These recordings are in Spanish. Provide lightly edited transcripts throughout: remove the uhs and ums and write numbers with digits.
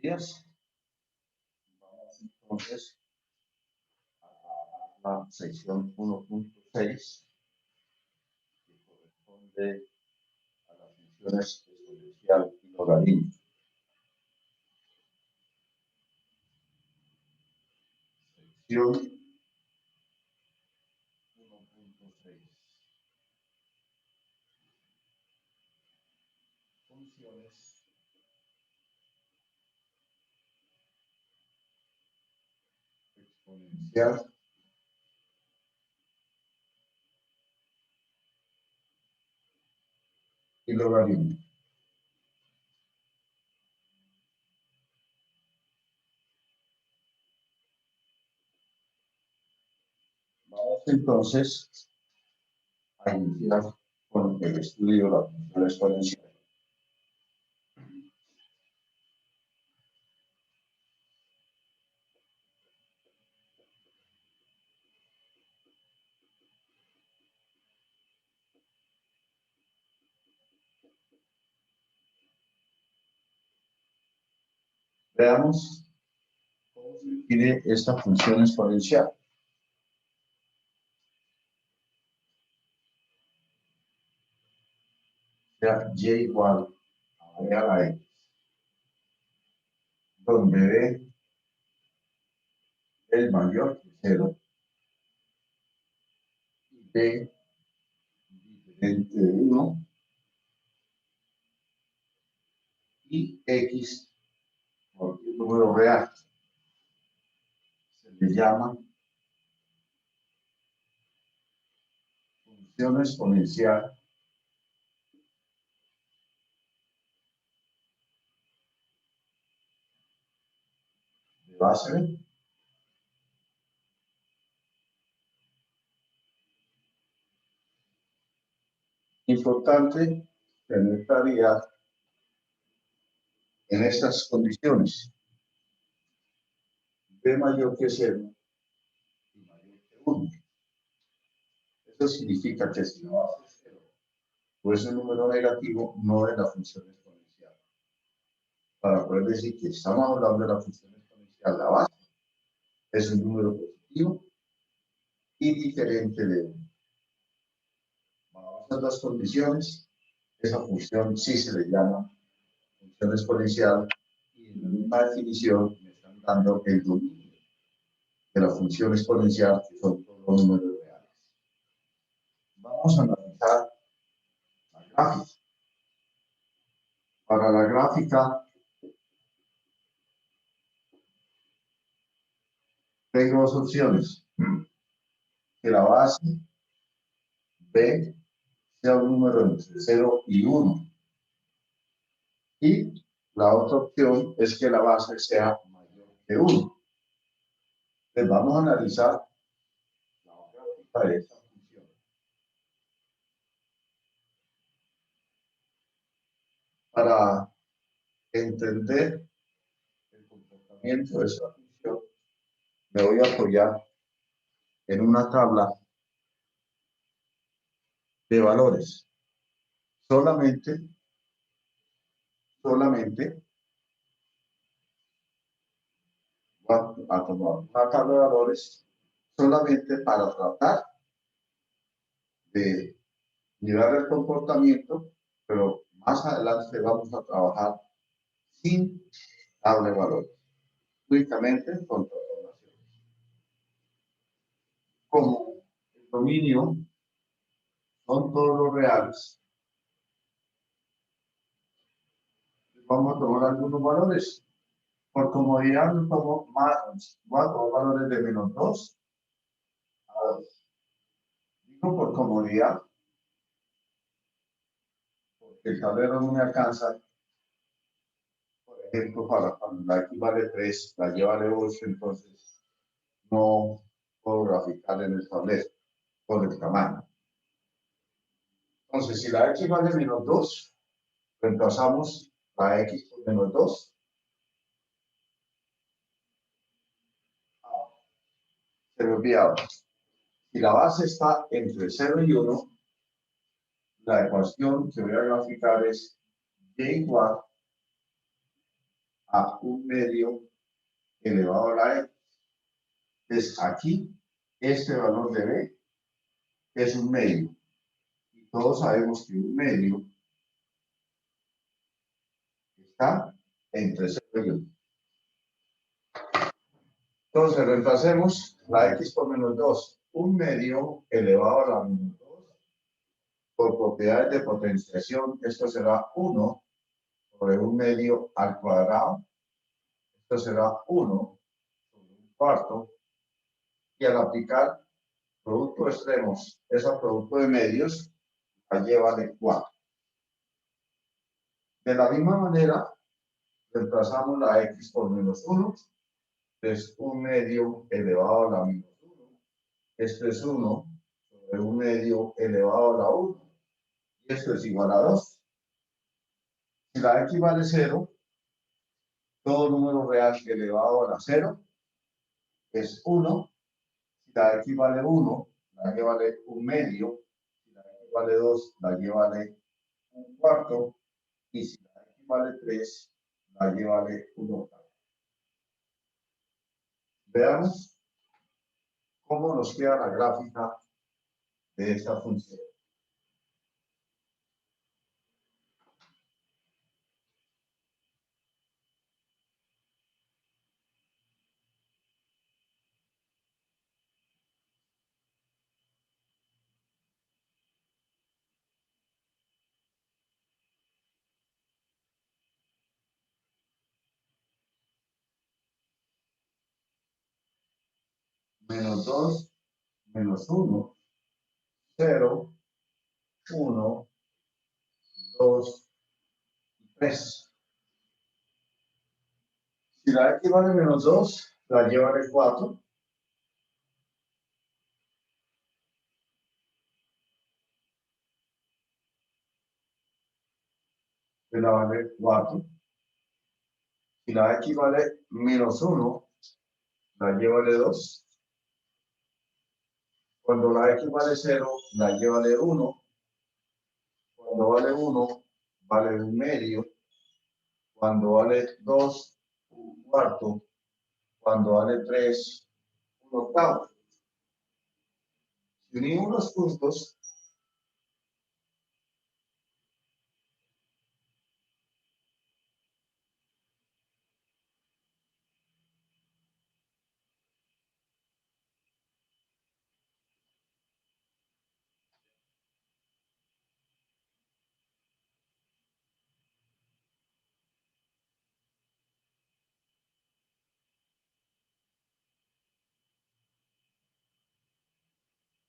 días. Vamos entonces a la sección 1.6 que corresponde a las funciones exponencial y logaritmo. Sección 1.6. Funciones exponencial y logaritmo. Vamos entonces a iniciar con el estudio de la función exponencial. Veamos cómo se define esta función exponencial. Sea y igual a b a la x, donde b es mayor que 0 y b diferente de 1 y x cualquier número real. Se le llama función exponencial de base b. Importante tener claridad en estas condiciones. B mayor que 0 y mayor que 1. Eso significa que si la base es 0 o es un número negativo, no es la función exponencial. Para poder decir que estamos hablando de la función exponencial, la base es un número positivo y diferente de 1. Bajo estas dos condiciones, esa función sí se le llama función exponencial y en la misma definición me están dando el dominio de la función exponencial, que son todos los números reales. Vamos a analizar la gráfica. Para la gráfica tengo dos opciones. Que la base B sea un número entre 0 y 1. Y la otra opción es que la base sea mayor que 1. Entonces vamos a analizar la gráfica de esta función. Para entender el comportamiento de esta función, me voy a apoyar en una tabla de valores. Solamente voy a tomar una tabla de valores solamente para tratar de mirar el comportamiento, pero más adelante vamos a trabajar sin tabla de valores, únicamente con transformaciones. Como el dominio son todos los reales, vamos a tomar algunos valores. Por comodidad, no tomo más, voy a tomar valores de menos 2 a 2. Digo por comodidad, porque el tablero no me alcanza. Por ejemplo, para cuando la X vale 3, la Y vale 8, entonces no puedo graficar en el tablero por el tamaño. Entonces, si la X vale menos 2, reemplazamos la X por menos 2. Se me olvidaba. Si la base está entre 0 y 1, la ecuación que voy a graficar es y igual a 1/2 elevado a la x. Entonces, aquí, este valor de b es 1/2. Y todos sabemos que 1/2 está entre 0 y 1. Entonces, reemplacemos la x por menos 2. 1/2 elevado a la menos 2 por propiedades de potenciación. Esto será 1 sobre 1/2 al cuadrado. Esto será 1 sobre 1/4. Y al aplicar producto de extremos, ese producto de medios, allí vale 4. De la misma manera, reemplazamos la x por menos 1. Es 1/2 elevado a la menos 1. Esto es 1 sobre 1/2 elevado a la 1. Y esto es igual a 2. Si la x vale 0, todo número real elevado a la 0 es 1. Si la x vale 1, la y vale 1/2. Si la x vale 2, la y vale 1/4. Y si la x vale 3, la y vale 1/8. Veamos cómo nos queda la gráfica de esta función. Menos 2, menos 1, 0, 1, 2, 3. Si la x vale menos 2, la y vale 4. La vale 4. Si la x vale menos 1, la y vale 2. Cuando la x vale 0, la y vale 1. Cuando vale 1, vale 1/2. Cuando vale 2, 1/4. Cuando vale 3, 1/8. Si unimos los puntos,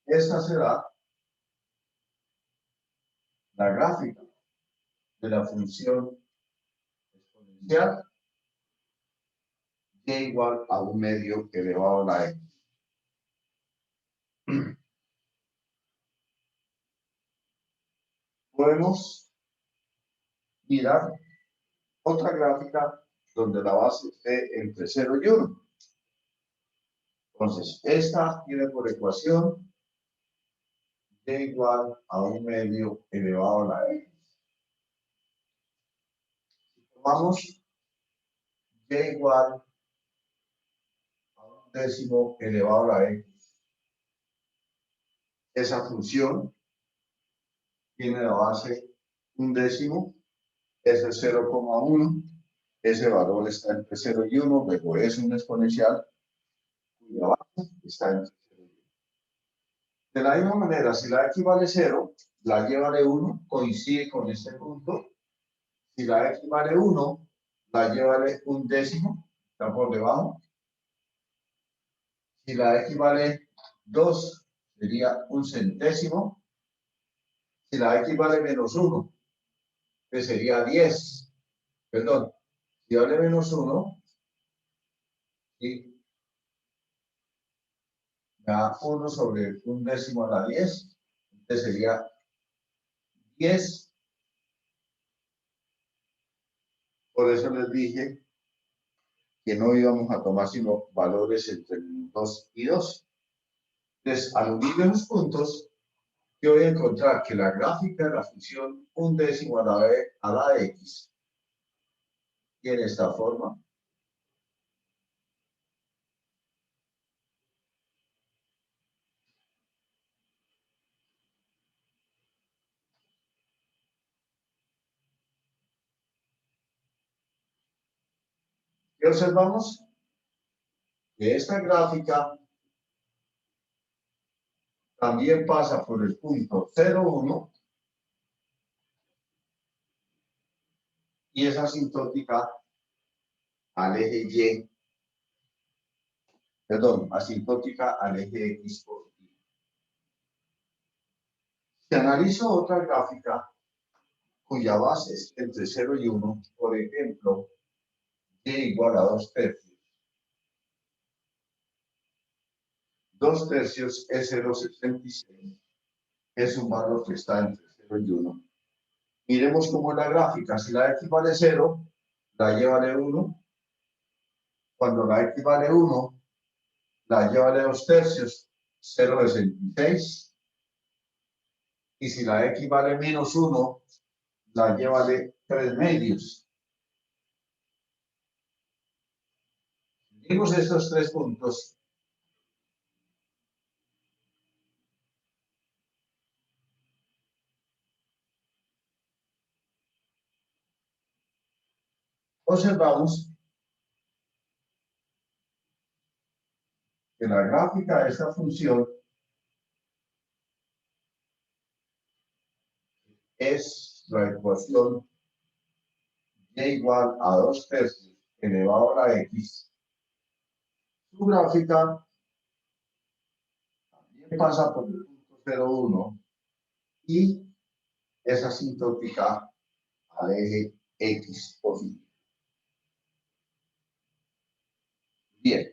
esta será la gráfica de la función exponencial y igual a 1/2 elevado a la x. Podemos mirar otra gráfica donde la base esté entre 0 y 1. Entonces, esta tiene por ecuación y igual a 1/2 elevado a la x. Tomamos y igual a 1/10 elevado a la x. Esa función tiene la base 1/10, ese es 0,1. Ese valor está entre 0 y 1, luego es un exponencial cuya base está entre 0 y 1. De la misma manera, si la x vale 0, la y vale 1, coincide con este punto. Si la x vale 1, la y vale 1/10, está por debajo. Si la x vale 2, sería 1/100. Si la x vale menos 1, que sería 10. Perdón, si vale menos 1, y da 1 sobre 1/10 a la 10, entonces sería 10. Por eso les dije que no íbamos a tomar sino valores entre 2 y 2. Entonces, al unir los puntos, yo voy a encontrar que la gráfica de la función 1/10 a la x tiene esta forma. ¿Qué observamos? Que esta gráfica también pasa por el punto 0,1 y es asintótica al eje Y, perdón, asintótica al eje X positivo. Si analizo otra gráfica cuya base es entre 0 y 1, por ejemplo, Y igual a 2/3. 2/3 es 0,76. Es un valor que está entre 0 y 1. Miremos cómo es la gráfica. Si la X vale 0, la Y vale 1. Cuando la X vale 1, la Y vale 2/3, 0,66. Y si la X vale -1, la Y vale 3/2. Vimos estos tres puntos. Observamos que la gráfica de esta función es la ecuación Y igual a 2/3 elevado a la X. Su gráfica también pasa por el punto 0,1 y es asintótica al eje X positivo. Bien,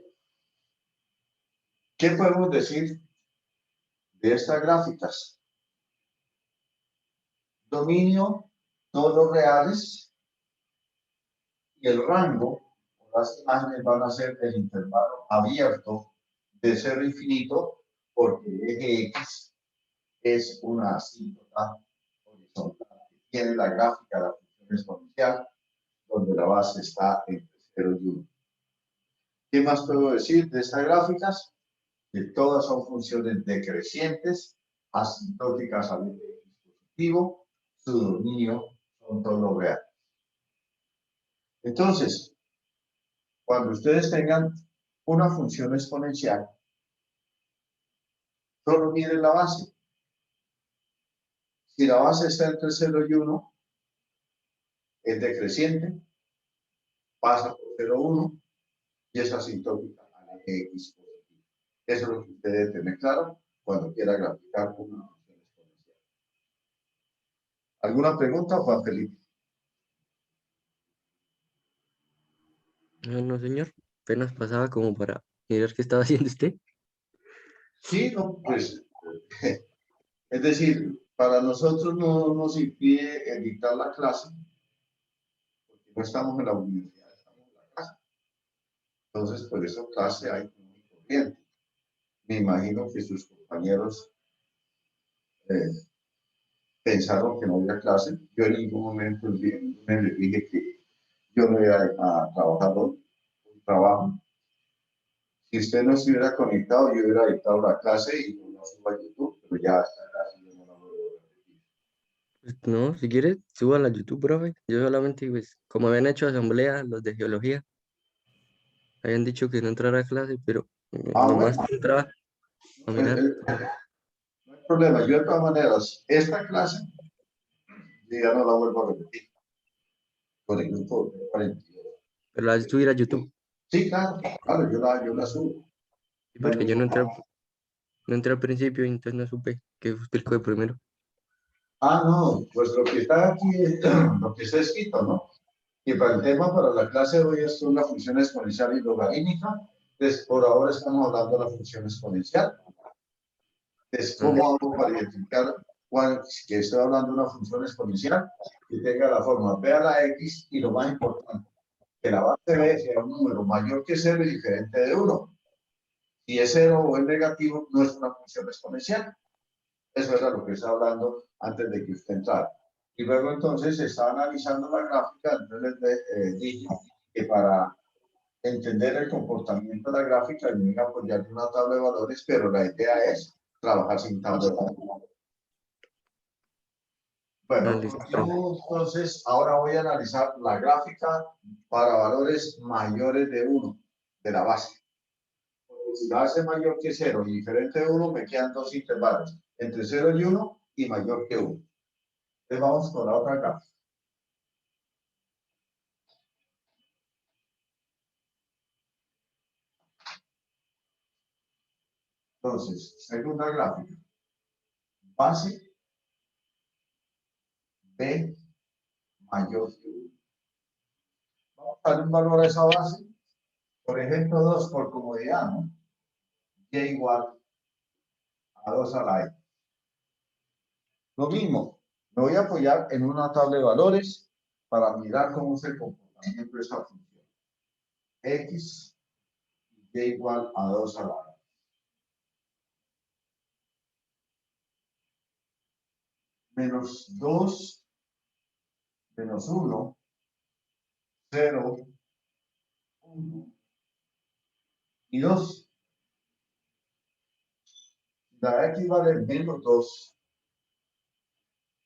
¿qué podemos decir de estas gráficas? Dominio todos reales y el rango, las imágenes van a ser el intervalo abierto de 0 a infinito, porque el eje X es una asíntota horizontal que tiene la gráfica de la función exponencial, donde la base está entre 0 y 1. ¿Qué más puedo decir de estas gráficas? Que todas son funciones decrecientes, asintóticas al eje X positivo, su dominio son todos reales. Entonces, cuando ustedes tengan una función exponencial, solo miren la base. Si la base está entre 0 y 1, es decreciente, pasa por 0,1 y es asintótica al eje X positivo. Eso es lo que usted debe tener claro cuando quiera graficar una función exponencial. ¿Alguna pregunta, Juan Felipe? No, señor. Apenas pasaba como para mirar qué estaba haciendo usted. Sí, no, pues, es decir, para nosotros no nos impide dictar la clase, porque no estamos en la universidad, estamos en la casa. Entonces, por eso clase hay muy corriente. Me imagino que sus compañeros pensaron que no había clase. Yo en ningún momento les dije que yo no iba a trabajar hoy, un trabajo. Si usted no estuviera conectado, yo hubiera dictado la clase y no subo a YouTube, pero ya esta clase yo no la voy a repetir. Pues, no, si quiere, suba a la YouTube, profe. Yo solamente, pues, como habían hecho asamblea, los de geología, habían dicho que no entrara a clase, pero Ah, nomás bueno, entraba a mirar. no hay problema. Yo de todas maneras, esta clase yo ya no la vuelvo a repetir con el grupo de 42. Pero la de subir a YouTube. Sí, claro, claro, yo la subo. Sí, No hay porque yo ningún problema. no entré al principio y entonces no supe qué explicó de primero. Ah, no, pues lo que está aquí es lo que está escrito, ¿no? Y para el tema, para la clase de hoy, esto es la función exponencial y logarítmica. Entonces, por ahora estamos hablando de la función exponencial. Entonces, Ah, ¿cómo hago para identificar que estoy hablando de una función exponencial que tenga la forma b a la x y lo más importante, que la base b sea un número mayor que 0 y diferente de 1? Si es 0 o es negativo, no es una función exponencial. Eso era lo que estaba hablando antes de que usted entrara. Y luego entonces se está analizando la gráfica, entonces les dije que para entender el comportamiento de la gráfica, yo voy a apoyar una tabla de valores, pero la idea es trabajar sin tabla de valores. Bueno, Listo. entonces ahora voy a analizar la gráfica para valores mayores de 1 de la base. Porque si la base es mayor que 0 y diferente de 1, me quedan dos intervalos, entre 0 y 1 y mayor que 1. Entonces vamos con la otra gráfica. Entonces, segunda gráfica. Base B mayor que 1. Vamos a darle un valor a esa base. Por ejemplo, 2 por comodidad, ¿no? Y igual a 2 a la X. Lo mismo, me voy a apoyar en una tabla de valores para mirar cómo es el comportamiento de esta función. X y igual a 2 a la X. Menos 2, menos 1, 0, 1 y 2. La X vale menos 2.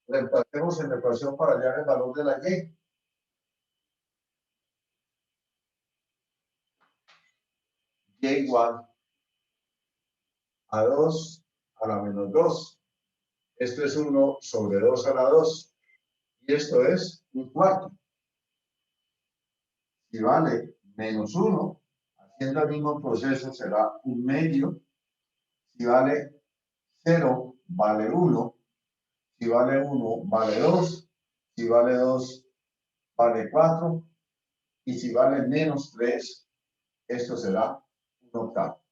Reemplacemos en la ecuación para hallar el valor de la Y. Y igual a 2 a la menos 2. Esto es 1 sobre 2 a la 2. Y esto es un cuarto. Si vale menos 1, haciendo el mismo proceso será un medio. Si vale 0, vale 1. Si vale 1, vale 2. Si vale 2, vale 4. Y si vale menos 3, esto será un octavo.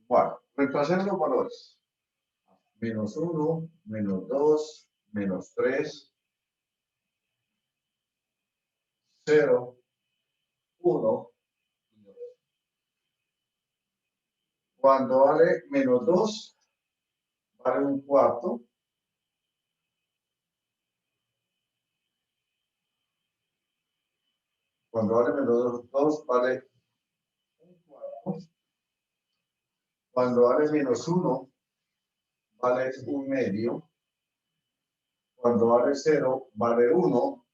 Bueno, reemplacemos los valores. Menos 1, menos 2, menos 3, 0, 1. Cuando vale menos 2, vale un cuarto. Cuando vale menos 2, vale un cuarto. Cuando vale menos 1, vale un medio. Cuando vale 0, vale 1.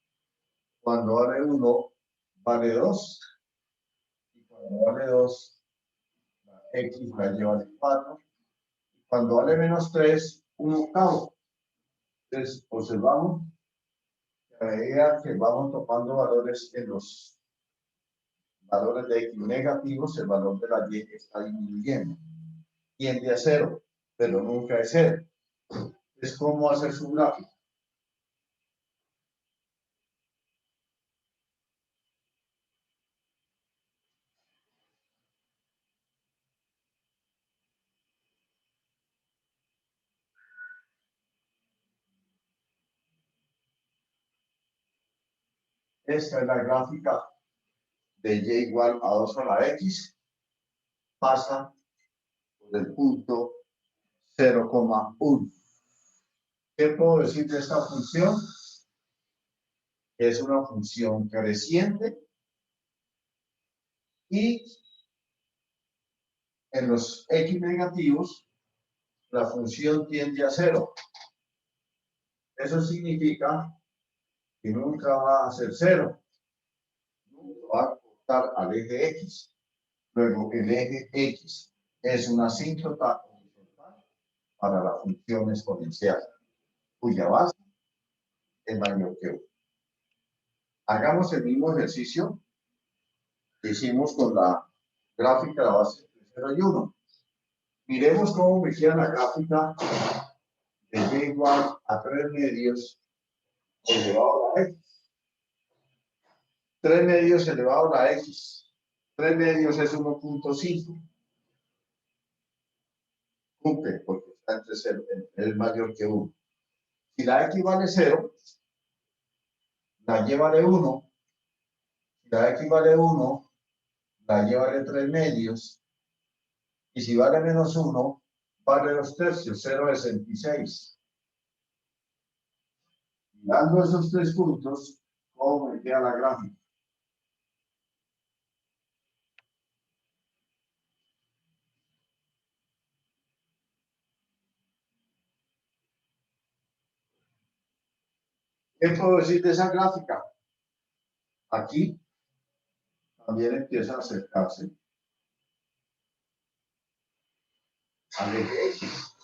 Cuando vale 1, vale 2. Y cuando vale 2, la X la lleva al 4. Cuando vale menos 3, un octavo. Entonces, observamos que a medida que vamos tomando valores en los valores de X negativos, el valor de la Y está disminuyendo. Tiende a 0, pero nunca es 0. Es como hacer su gráfico. Esta es la gráfica de Y igual a 2 a la X. Pasa por el punto 0,1. ¿Qué puedo decir de esta función? Es una función creciente y en los X negativos la función tiende a 0. Eso significa que nunca va a ser 0. Nunca va a cortar al eje X. Luego el eje X es una asíntota para la función exponencial, cuya base es mayor que 1. Hagamos el mismo ejercicio que hicimos con la gráfica de la base entre 0 y 1. Miremos cómo me queda la gráfica de y igual a 3 medios elevado a la x. 3 medios elevado a la x. 3 medios es 1.5. Cumple, porque está entre 0, es mayor que 1. Si la x vale 0, la y vale 1. Si la x vale 1, la y vale 3 medios. Y si vale menos 1, vale 2 tercios, 0,66. Dando esos 3 puntos, ¿cómo me queda la gráfica? ¿Qué puedo decir de esa gráfica? Aquí también empieza a acercarse al eje X.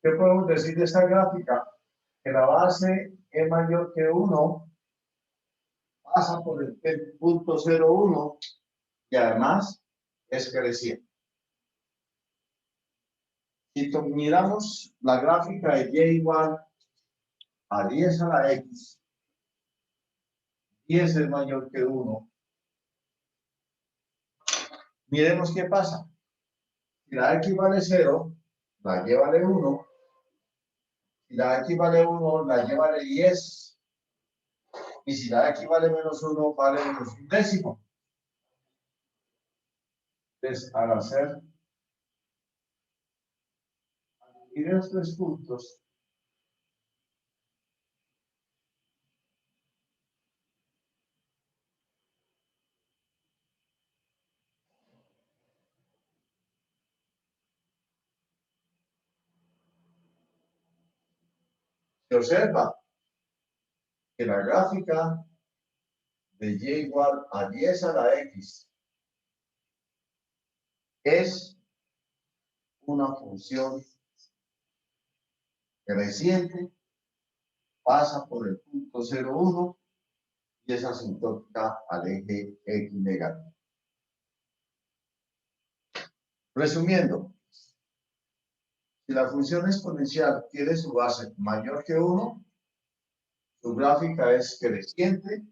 ¿Qué podemos decir de esta gráfica? Que la base es mayor que 1, pasa por el punto 0,1 y además es creciente. Si miramos la gráfica de y igual a 10 a la x, 10 es mayor que 1. Miremos qué pasa. Si la x vale 0, la y vale 1. Si la x vale 1, la y vale 10. Y si la x vale menos 1, vale menos un décimo. Entonces, al hacer los 3 puntos, se observa que la gráfica de y igual a 10 a la x es una función creciente, pasa por el punto 0,1 y es asintótica al eje x negativo. Resumiendo, si la función exponencial tiene su base mayor que 1, su gráfica es creciente,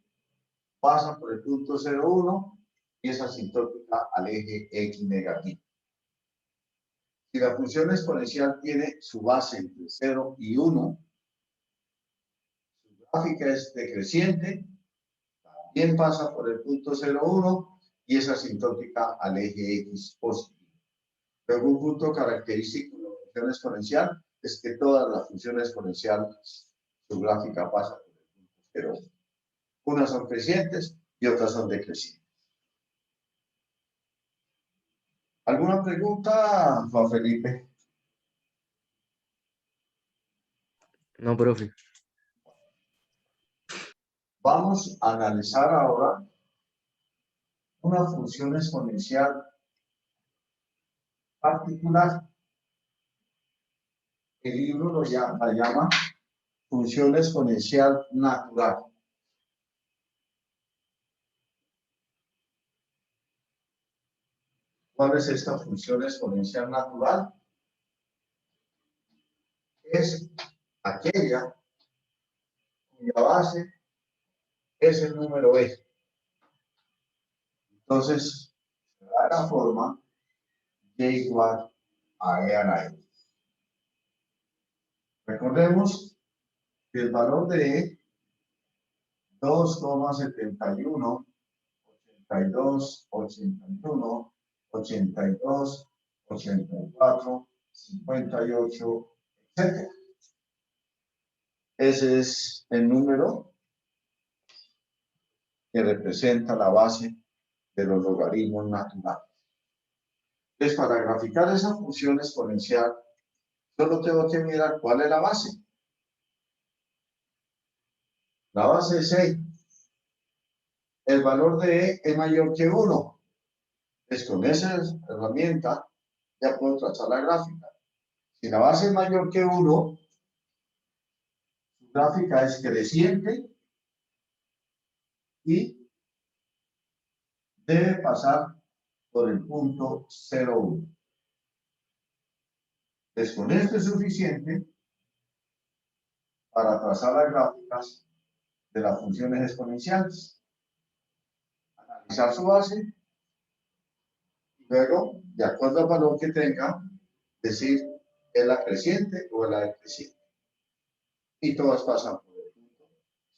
pasa por el punto 0,1 y es asintótica al eje x negativo. Si la función exponencial tiene su base entre 0 y 1, su gráfica es decreciente, también pasa por el punto 0,1 y es asintótica al eje x positivo. Luego, un punto característico de la función exponencial es que todas las funciones exponenciales, su gráfica pasa por el punto 0,1. Unas son crecientes y otras son decrecientes. ¿Alguna pregunta, Juan Felipe? No, profe. Vamos a analizar ahora una función exponencial particular. El libro la llama función exponencial natural. ¿Cuál es esta función exponencial natural? Es aquella cuya base es el número e. Entonces, se da la forma y igual a e a la e. Recordemos que el valor de e 2,71, 82, 81, 82, 84, 58, etc. Ese es el número que representa la base de los logaritmos naturales. Entonces, para graficar esa función exponencial, solo tengo que mirar cuál es la base. La base es 6. El valor de e es mayor que 1. Pues con esa herramienta ya puedo trazar la gráfica. Si la base es mayor que 1, su gráfica es creciente y debe pasar por el punto 0,1. Entonces, con esto es suficiente para trazar las gráficas de las funciones exponenciales. Analizar su base y luego, de acuerdo al valor que tenga, decir es la creciente o es la decreciente. Y todas pasan por el punto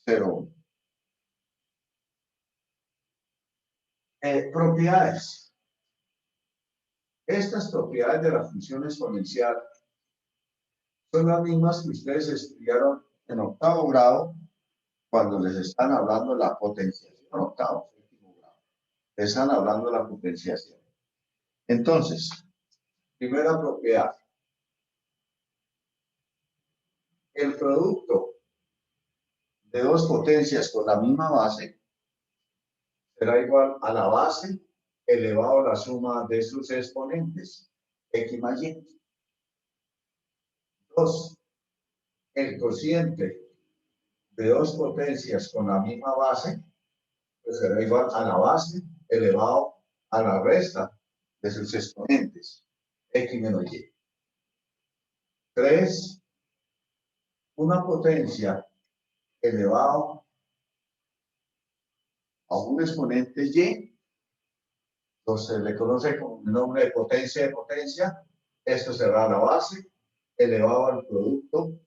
0,1. Propiedades. Estas propiedades de la función exponencial son las mismas que ustedes estudiaron en octavo grado cuando les están hablando de la potenciación. Octavo, séptimo grado. Les están hablando de la potenciación. Entonces, primera propiedad. El producto de dos potencias con la misma base será igual a la base elevado a la suma de sus exponentes, x más y. 2. El cociente de dos potencias con la misma base pues será igual a la base elevado a la resta de sus exponentes, x menos y. 3. Una potencia elevado a un exponente y, entonces le conoce con el nombre de potencia, esto será la base elevado al producto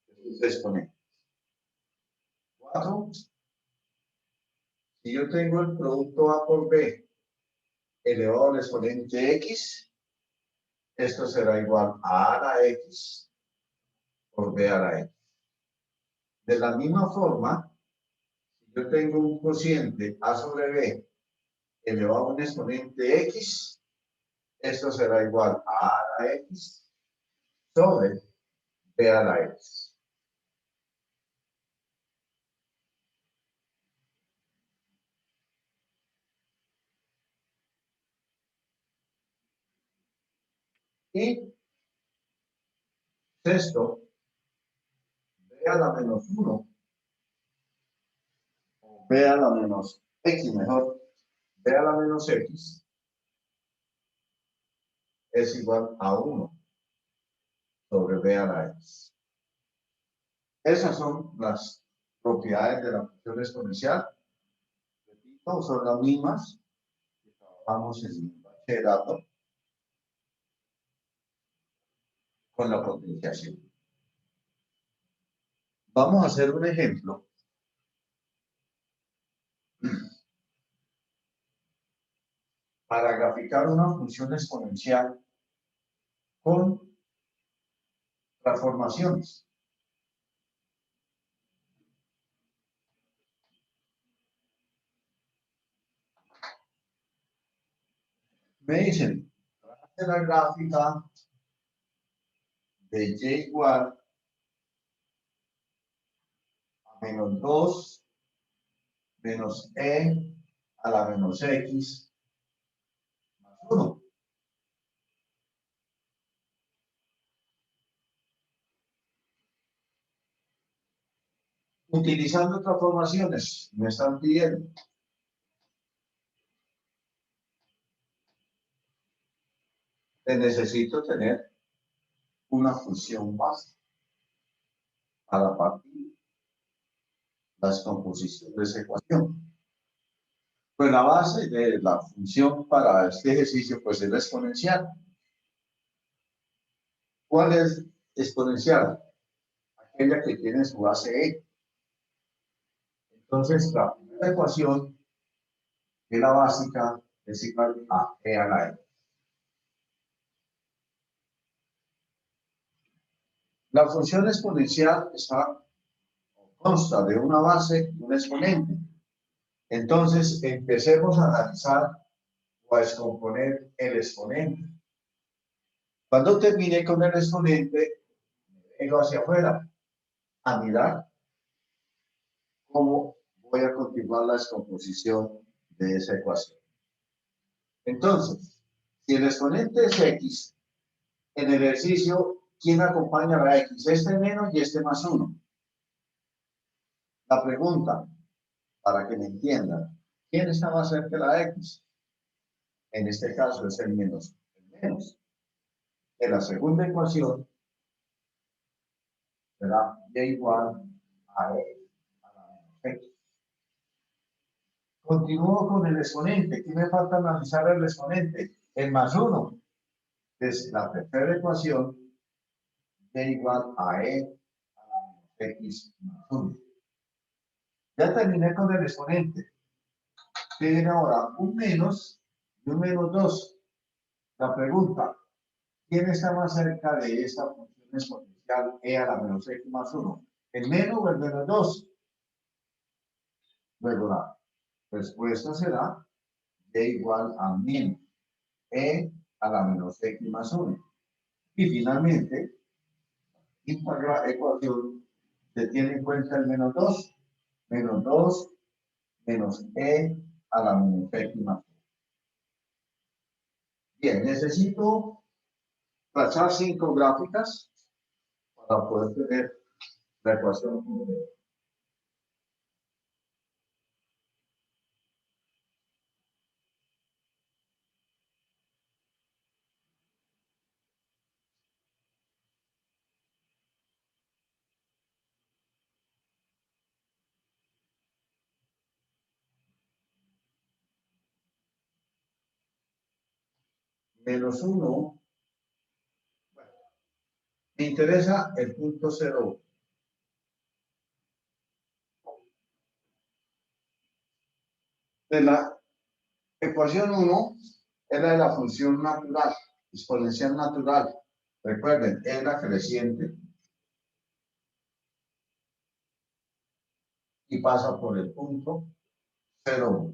de sus exponentes. 4. Si yo tengo el producto A por B elevado al exponente X, esto será igual a A a la X por B a la X. De la misma forma, si yo tengo un cociente A sobre B elevado a un exponente X, esto será igual a A a la X sobre B a la X. Y sexto, B a la menos 1, o B a la menos X, mejor, B a la menos X es igual a 1 sobre B a la X. Esas son las propiedades de la función exponencial. Repito, son las mismas que trabajamos en el bachillerato con la potenciación. Vamos a hacer un ejemplo para graficar una función exponencial con transformaciones. Me dicen, trace la gráfica de y igual a menos 2 menos e a la menos x más 1. Utilizando transformaciones, me están pidiendo. Necesito tener una función base para partir la descomposición de esa ecuación. Pues la base de la función para este ejercicio pues es la exponencial. ¿Cuál es exponencial? Aquella que tiene su base e. Entonces la primera ecuación, que es la básica, es igual a e a la e. La función exponencial consta de una base y un exponente. Entonces, empecemos a analizar o a descomponer el exponente. Cuando termine con el exponente, me vengo hacia afuera a mirar cómo voy a continuar la descomposición de esa ecuación. Entonces, si el exponente es x, en el ejercicio ¿quién acompaña a la X? Este menos y este más 1. La pregunta, para que me entiendan, ¿quién está más cerca de la X? En este caso es el menos. El menos. En la segunda ecuación será y igual a E a la menos X. Continúo con el exponente. ¿Qué me falta analizar el exponente? El más 1. Es la tercera ecuación y igual a E a la menos X más 1. Ya terminé con el exponente. Tiene ahora un menos y un menos 2. La pregunta, ¿quién está más cerca de esta función exponencial e a la menos x más 1? ¿El menos o el menos 2? Luego la respuesta será y igual a menos e a la menos x más 1. Y finalmente, esta ecuación se tiene en cuenta el menos 2 menos e a la menos x más 1. Bien, necesito trazar 5 gráficas para poder tener la ecuación completa. Menos 1, bueno, me interesa el punto 0. De la ecuación 1 es la de la función natural, exponencial natural. Recuerden, es la creciente y pasa por el punto 0.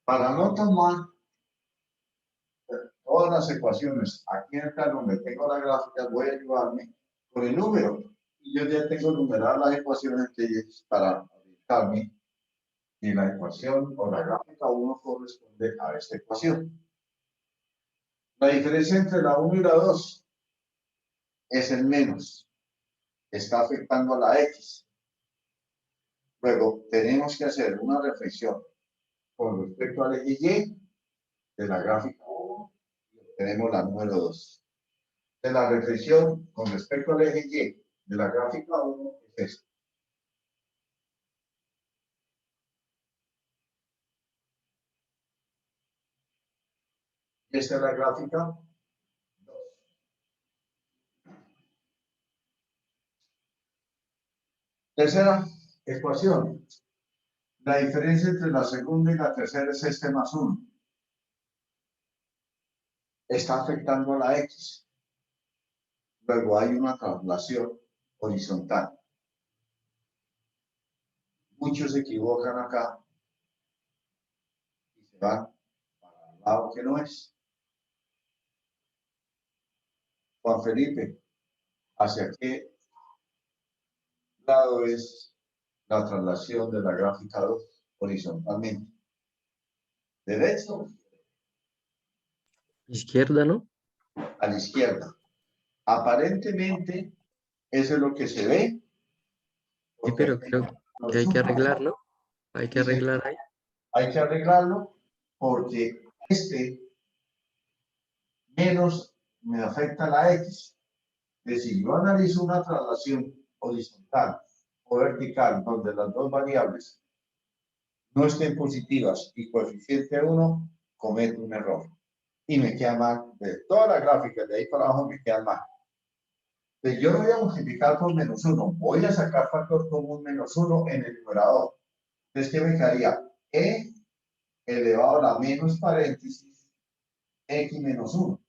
Para no tomar todas las ecuaciones aquí en el plano donde tengo la gráfica, voy a ayudarme con el número. Y yo ya tengo numeradas las ecuaciones para orientarme. Y la ecuación o la gráfica 1 corresponde a esta ecuación. La diferencia entre la 1 y la 2 es el menos. Está afectando a la X. Luego, tenemos que hacer una reflexión con respecto al eje Y de la gráfica 1 y obtenemos la número 2. De la reflexión con respecto al eje Y de la gráfica 1 es esta. Y esta es la gráfica 2. Tercera ecuación. La diferencia entre la segunda y la tercera es este más 1. Está afectando a la X. Luego hay una traslación horizontal. Muchos se equivocan acá y se van para el lado que no es. Juan Felipe, ¿hacia qué lado es la traslación de la gráfica 2 horizontalmente? ¿Derecho? Izquierda, ¿no? A la izquierda. Aparentemente, eso es lo que se ve. Sí, pero creo que hay que arreglar, ¿no? Hay que arreglar ahí. Hay que arreglarlo porque este menos me afecta a la X. Es decir, yo analizo una traslación horizontal o vertical donde las dos variables no estén positivas y coeficiente 1, cometo un error. Y me queda mal. De todas las gráficas de ahí para abajo me quedan mal. Entonces yo lo voy a multiplicar por menos 1. Voy a sacar factor común menos 1 en el numerador. Entonces, ¿qué me quedaría? E elevado a la menos paréntesis X menos 1.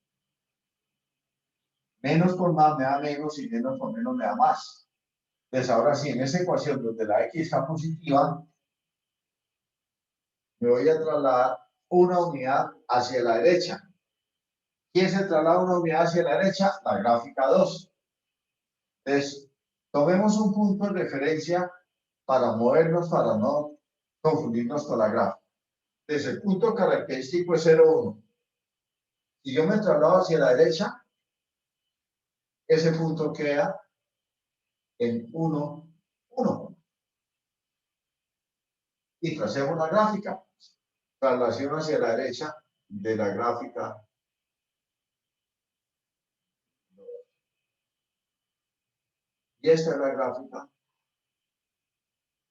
Menos por más me da menos y menos por menos me da más. Entonces, ahora sí, en esa ecuación donde la X está positiva, me voy a trasladar una unidad hacia la derecha. ¿Quién se traslada una unidad hacia la derecha? La gráfica 2. Entonces, tomemos un punto de referencia para movernos, para no confundirnos con la gráfica. Entonces, el punto característico es 0,1. Si yo me traslado hacia la derecha, ese punto queda en 1, 1. Y tracemos la gráfica. Traslación hacia la derecha de la gráfica. Y esta es la gráfica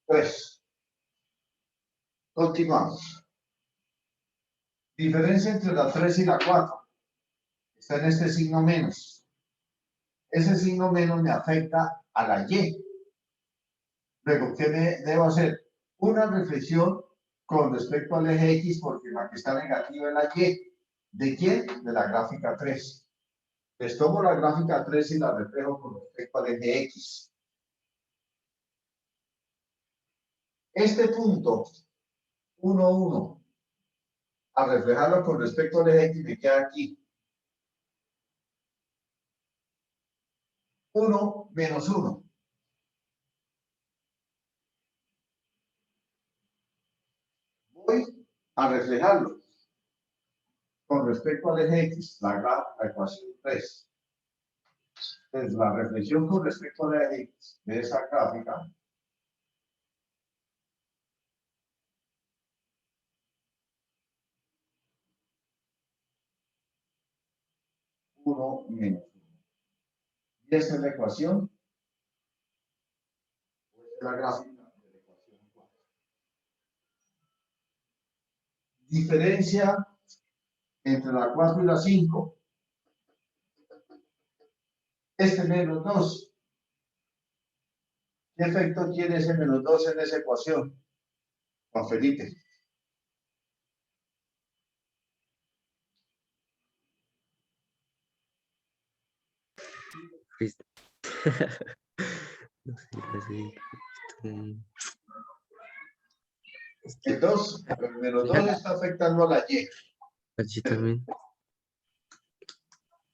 3. Continuamos. Diferencia entre la 3 y la 4. Está en este signo menos. Ese signo menos me afecta a la Y. Luego, ¿qué debo hacer? Una reflexión con respecto al eje X, porque la que está negativa es la Y. ¿De quién? De la gráfica 3. Les tomo la gráfica 3 y la reflejo con respecto al eje X. Este punto, 1, 1, al reflejarlo con respecto al eje X, me queda aquí. 1 menos 1. Voy a reflejarlo con respecto al eje X, la ecuación 3. Entonces, la reflexión con respecto al eje X de esa gráfica menos 1. Y esta es la ecuación, esta es la gráfica de la ecuación 4. Diferencia entre la 4 y la 5. Este menos 2. ¿Qué efecto tiene ese menos 2 en esa ecuación, Juan Felipe? No sé, no sé. El 2, el menos 2 está afectando a la Y. Allí también.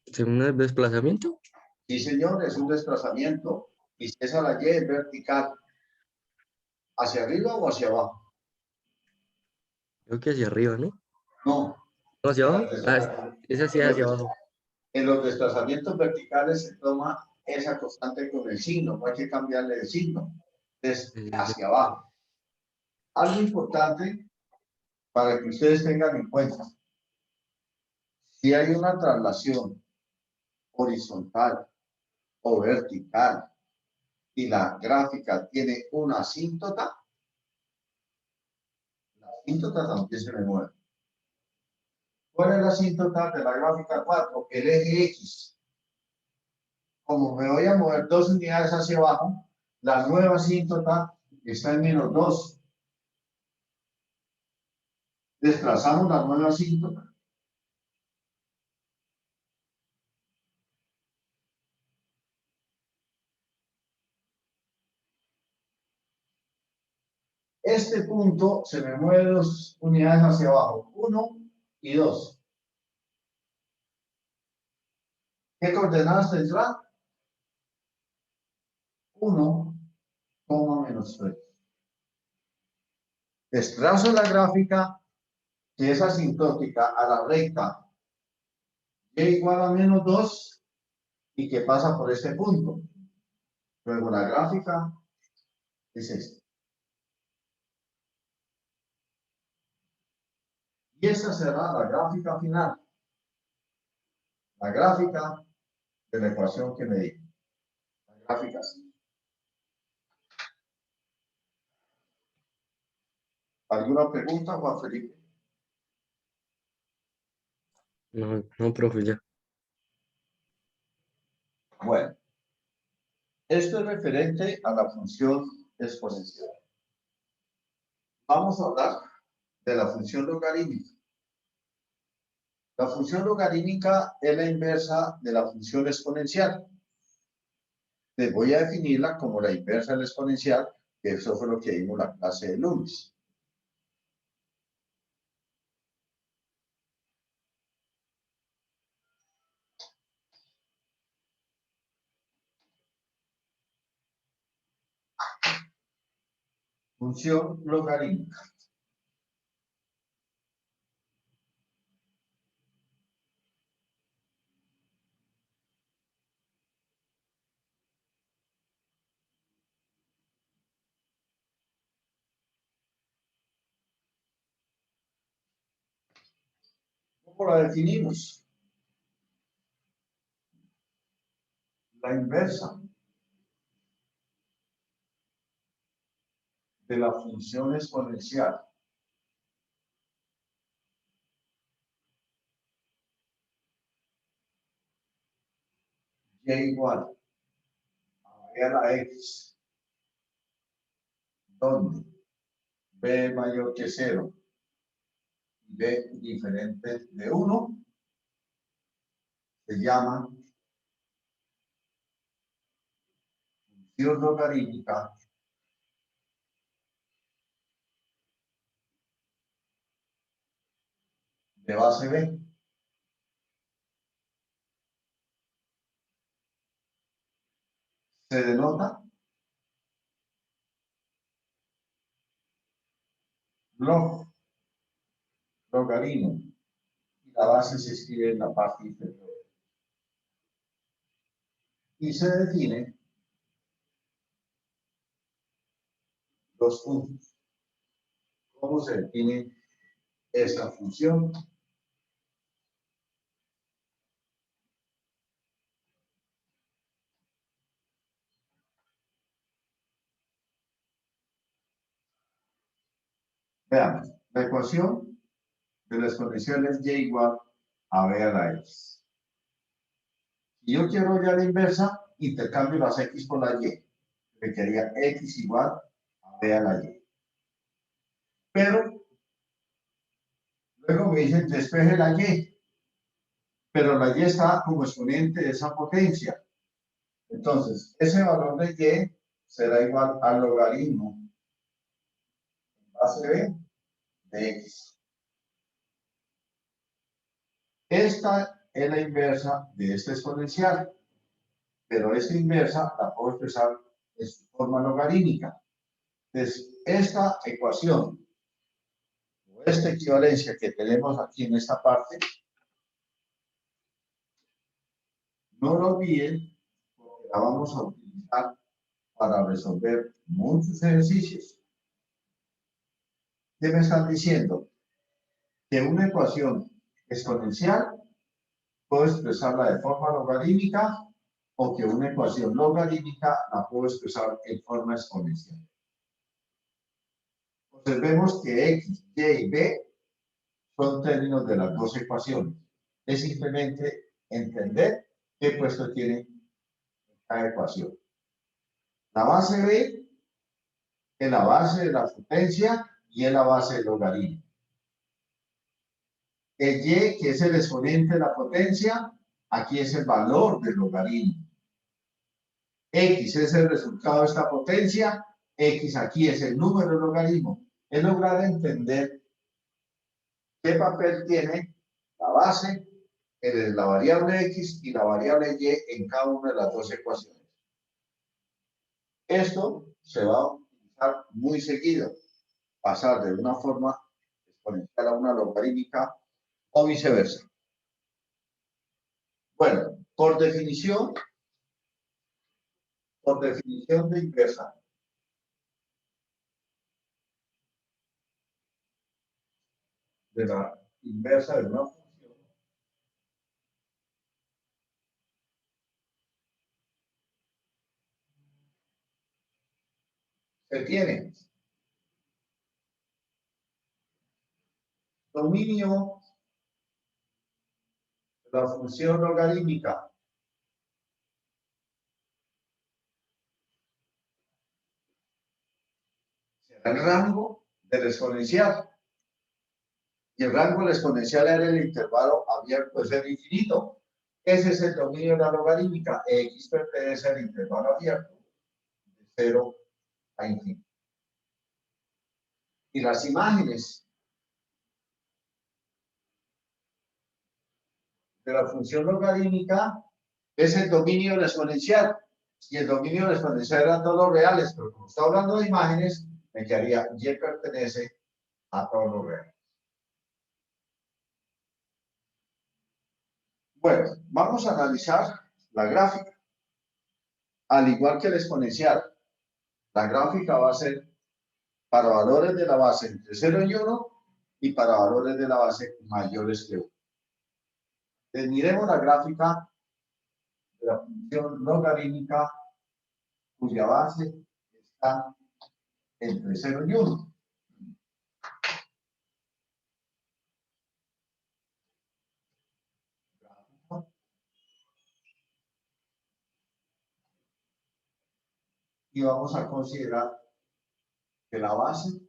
¿Según el desplazamiento? Sí, señor, es un desplazamiento. Y si es a la Y, es vertical. ¿Hacia arriba o hacia abajo? Creo que hacia arriba, ¿no? No. ¿No hacia abajo? Es hacia abajo. En los desplazamientos verticales se toma esa constante con el signo, no hay que cambiarle el signo. Es hacia abajo. Algo importante para que ustedes tengan en cuenta. Si hay una traslación horizontal o vertical y la gráfica tiene una asíntota, la asíntota también se me mueve. ¿Cuál es la asíntota de la gráfica 4? El eje X. Como me voy a mover 2 unidades hacia abajo, la nueva asíntota está en menos 2. Desplazamos la nueva asíntota. Este punto se me mueve 2 unidades hacia abajo, 1 y 2. ¿Qué coordenadas tendrá? 1, menos 3. Desplazo la gráfica que es asintótica a la recta y igual a menos 2 y que pasa por este punto. Luego la gráfica es esta. Y esa será la gráfica final. La gráfica de la ecuación que me di. La gráfica así. ¿Alguna pregunta, Juan Felipe? No, no, profe, ya. Bueno, esto es referente a la función exponencial. Vamos a hablar de la función logarítmica. La función logarítmica es la inversa de la función exponencial. Les voy a definirla como la inversa del exponencial, que eso fue lo que vimos en la clase de lunes. Función logarítmica. ¿Cómo la definimos? La inversa de la función exponencial y igual a b a la x, donde b mayor que 0 y b diferente de 1, se llama función logarítmica de base b. Se denota log, logaritmo, y la base se escribe en la parte inferior. Y se define dos puntos. ¿Cómo se define esta función? Veamos, la ecuación de la exponencial es y igual a b a la x. Si yo quiero ya la inversa, intercambio las x por la y. Me quedaría x igual a b a la y. Pero luego me dicen despeje la y. Pero la y está como exponente de esa potencia. Entonces, ese valor de y será igual al logaritmo base b de x. Esta es la inversa de esta exponencial, pero esta inversa la puedo expresar en su forma logarítmica. Entonces, esta ecuación, o esta equivalencia que tenemos aquí en esta parte, no lo olviden, porque la vamos a utilizar para resolver muchos ejercicios. ¿Qué me están diciendo? Que una ecuación exponencial puedo expresarla de forma logarítmica o que una ecuación logarítmica la puedo expresar en forma exponencial. Observemos que x, y y b son términos de las dos ecuaciones. Es simplemente entender qué puesto tiene cada ecuación. La base b es la base de la potencia y es la base del logaritmo. El y, que es el exponente de la potencia, aquí es el valor del logaritmo. X es el resultado de esta potencia, X aquí es el número del logaritmo. Es lograr entender qué papel tiene la base, la variable X y la variable Y en cada una de las dos ecuaciones. Esto se va a utilizar muy seguido, pasar de una forma exponencial a una logarítmica o viceversa. Bueno, por definición de inversa, de la inversa de una función, se tiene dominio de la función logarítmica será el rango del exponencial. Y el rango del exponencial era el intervalo abierto, es el infinito. Ese es el dominio de la logarítmica. X pertenece al intervalo abierto de 0 a infinito. Y las imágenes de la función logarítmica es el dominio del exponencial. Y el dominio del exponencial eran todos los reales, pero como está hablando de imágenes, me quedaría y pertenece a todos los reales. Bueno, vamos a analizar la gráfica. Al igual que el exponencial, la gráfica va a ser para valores de la base entre 0 y 1 y para valores de la base mayores que 1. Miremos la gráfica de la función logarítmica cuya base está entre 0 y 1. Y vamos a considerar que la base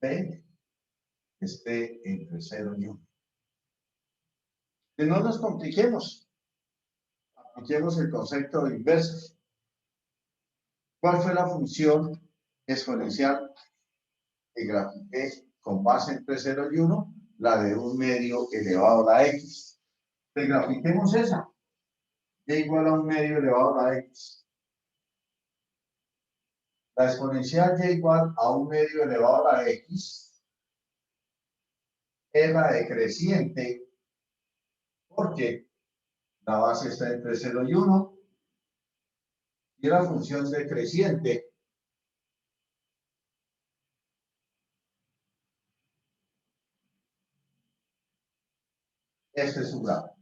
B esté entre 0 y 1. Que no nos compliquemos. Apliquemos el concepto de inversos. ¿Cuál fue la función exponencial que grafiqué con base entre 0 y 1? La de 1 medio elevado a la x. Entonces grafiquemos esa. Y igual a 1 medio elevado a la x. La exponencial y igual a 1 medio elevado a la x es la decreciente porque la base está entre 0 y 1 y la función decreciente este es su grado.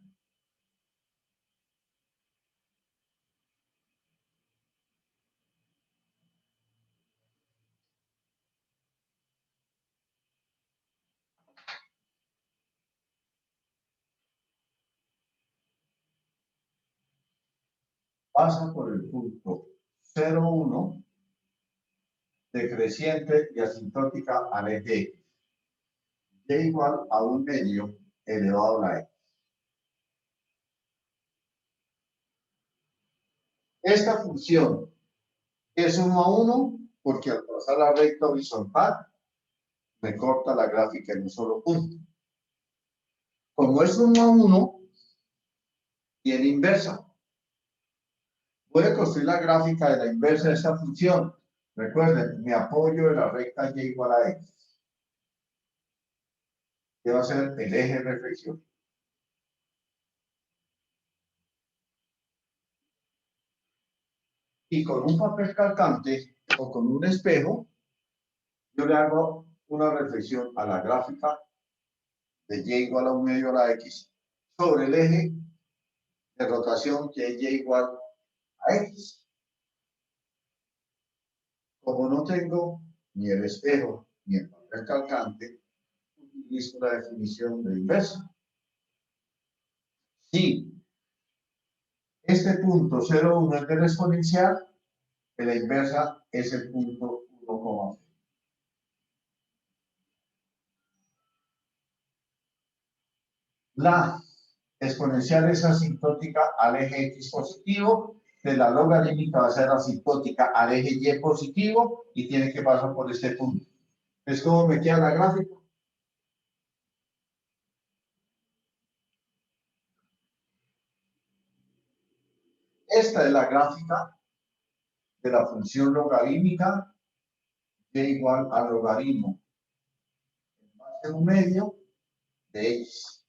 Pasa por el punto 0, 1 decreciente y asintótica al eje X. Y igual a 1 medio elevado a la X. Esta función es 1 a 1 porque al pasar la recta horizontal me corta la gráfica en un solo punto. Como es 1 a 1, tiene inversa. Voy a construir la gráfica de la inversa de esta función. Recuerden, me apoyo de la recta y igual a x. Que va a ser el eje de reflexión. Y con un papel calcante o con un espejo, yo le hago una reflexión a la gráfica de y igual a 1 medio a la x sobre el eje de rotación que es y igual a x. Como no tengo ni el espejo ni el papel calcante, utilizo la definición de inversa. Si este punto 0,1 es de la exponencial, de la inversa es el punto 1,0. La exponencial es asintótica al eje x positivo, de la logarítmica va a ser asintótica al eje y positivo y tiene que pasar por este punto. ¿Es como me queda la gráfica? Esta es la gráfica de la función logarítmica y igual al logaritmo en base a 1 medio de x.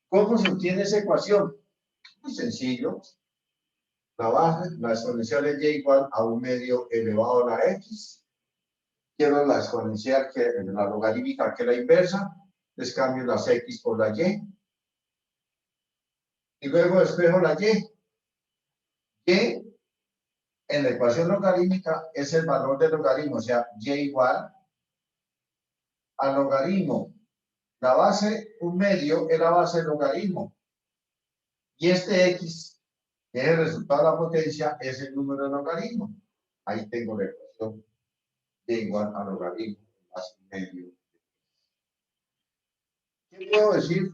¿Cómo se obtiene esa ecuación? Muy sencillo. La base, la exponencial es y igual a 1 medio elevado a la x. Quiero la exponencial, que la logarítmica, que es la inversa. Les cambio las x por la y. Y luego despejo la y. Y en la ecuación logarítmica es el valor del logaritmo, o sea, y igual al logaritmo. La base 1 medio es la base del logaritmo. Y este x, que es el resultado de la potencia, es el número de logaritmo. Ahí tengo la ecuación y igual al logaritmo más 1 medio. ¿Qué puedo decir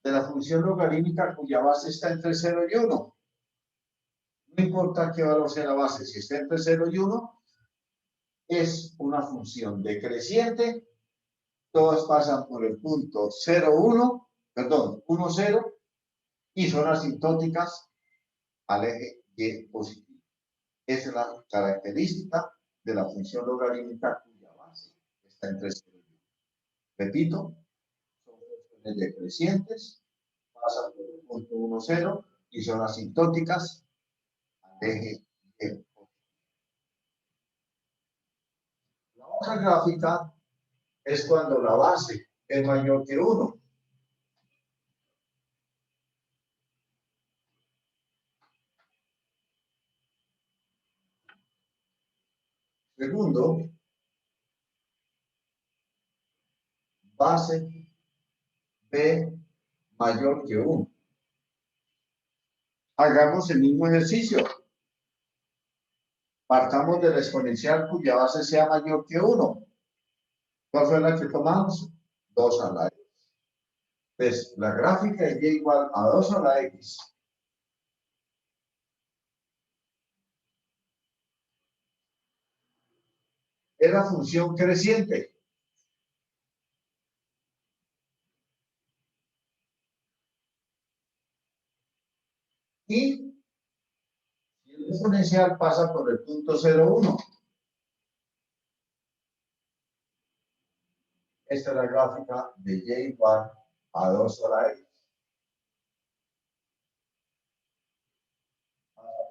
de la función logarítmica cuya base está entre 0 y 1? No importa qué valor sea la base, si está entre 0 y 1, es una función decreciente. Todas pasan por el punto 0, 1, perdón, 1, 0, y son asintóticas al eje y positivo. Esa es la característica de la función logarítmica cuya base está entre 0 y 1. Repito, son funciones decrecientes, pasan por el punto 1, 0 y son asintóticas al eje y positivo. La otra gráfica es cuando la base es mayor que 1. Segundo, base B mayor que 1. Hagamos el mismo ejercicio. Partamos de la exponencial cuya base sea mayor que 1. ¿Cuál fue la que tomamos? 2 a la x. Entonces, la gráfica de y igual a 2 a la x es la función creciente. Y el exponencial pasa por el punto 0,1. Esta es la gráfica de y igual a 2 a la x.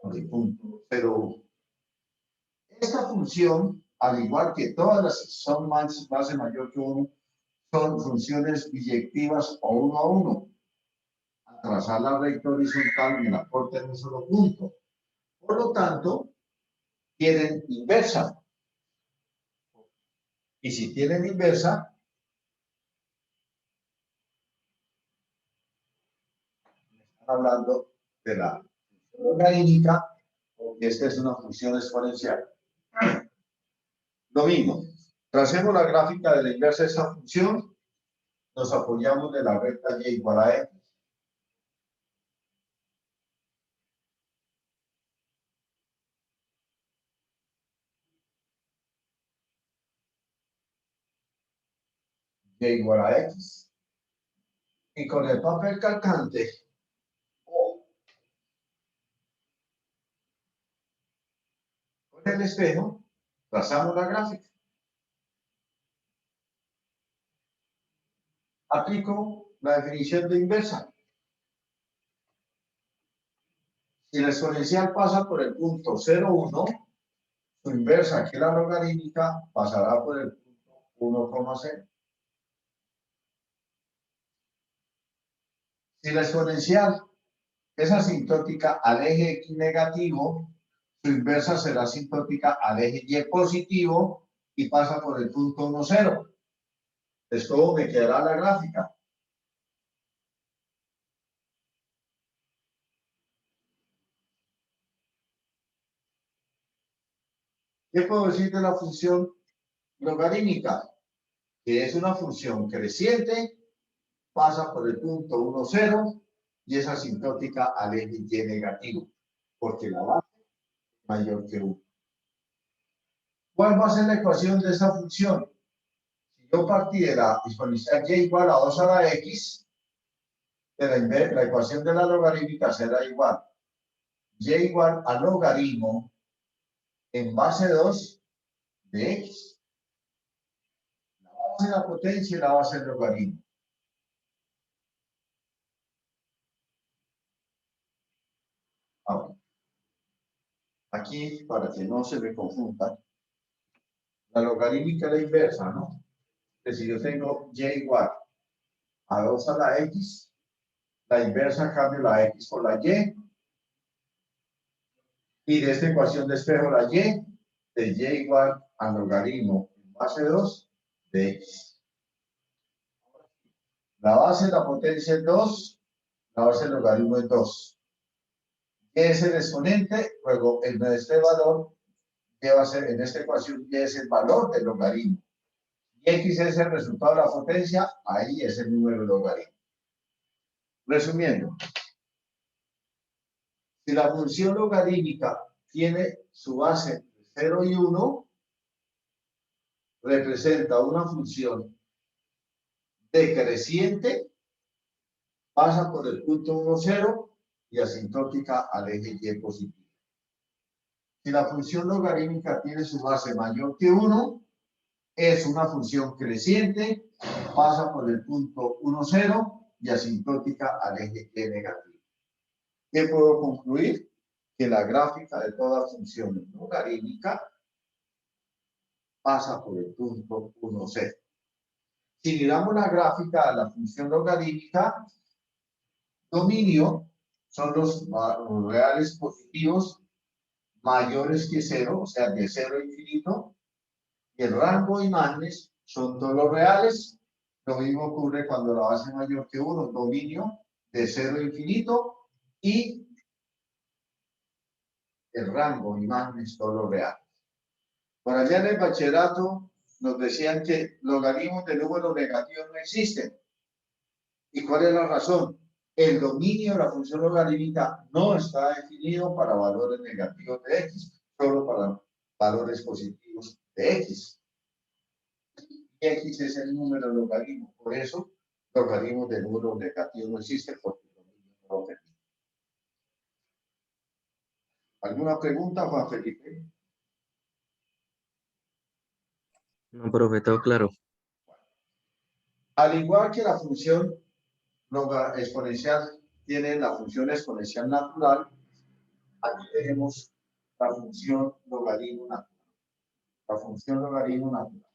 Por el punto 0,1. Esta función, al igual que todas las son base mayor que 1, son funciones biyectivas o 1 a 1. A trazar la recta horizontal y el aporte en un solo punto. Por lo tanto, tienen inversa. Y si tienen inversa, están hablando de la función logarítmica, porque esta es una función exponencial. Lo mismo, tracemos la gráfica de la inversa de esta función, nos apoyamos de la recta y igual a x. Y igual a x. Y con el papel calcante, o con el espejo, trazamos la gráfica. Aplico la definición de inversa. Si la exponencial pasa por el punto 0,1, su inversa, que es la logarítmica, pasará por el punto 1,0. Si la exponencial es asintótica al eje x negativo, su inversa será asintótica al eje y positivo y pasa por el punto 1,0. Entonces, ¿cómo me quedará la gráfica? ¿Qué puedo decir de la función logarítmica? Que es una función creciente, pasa por el punto 1,0 y es asintótica al eje y negativo, porque la base es mayor que 1. ¿Cuál va a ser la ecuación de esta función? Si yo partí de la exponencial y igual a 2 a la x, la ecuación de la logarítmica será igual y igual al logaritmo en base 2 de x. La base de la potencia y la base del logaritmo. Ahora, aquí, para que no se me confunda, la logarítmica es la inversa, ¿no? Que si yo tengo y igual a 2 a la x, la inversa cambio la x por la y de esta ecuación despejo la de y igual al logaritmo en base 2 de x. La base de la potencia es 2, la base del logaritmo es 2. Y es el exponente, luego en este valor lleva a ser, en esta ecuación, y es el valor del logaritmo. Y x es el resultado de la potencia, ahí es el número del logaritmo. Resumiendo, si la función logarítmica tiene su base 0 y 1, representa una función decreciente, pasa por el punto 1,0 y asintótica al eje y positivo. Si la función logarítmica tiene su base mayor que 1, es una función creciente, pasa por el punto 1,0 y asintótica al eje y negativo. ¿Qué puedo concluir? Que la gráfica de toda función logarítmica pasa por el punto 1,0. Si miramos la gráfica de la función logarítmica, dominio son los reales positivos mayores que cero, o sea, de cero a infinito, y el rango de imágenes son todos los reales. Lo mismo ocurre cuando la base es mayor que 1, dominio de cero a infinito, y el rango de imágenes todos los reales. Por allá en el bachillerato nos decían que logaritmos de números negativos no existen. ¿Y cuál es la razón? El dominio de la función logarítmica no está definido para valores negativos de x, solo para valores positivos de x. X es el número de logaritmo, por eso logaritmos de números negativos no existen porque el dominio no lo permite. ¿Alguna pregunta, Juan Felipe? No, profe, todo claro. Al igual que la función exponencial tiene la función exponencial natural, aquí tenemos la función logaritmo natural. La función logaritmo natural.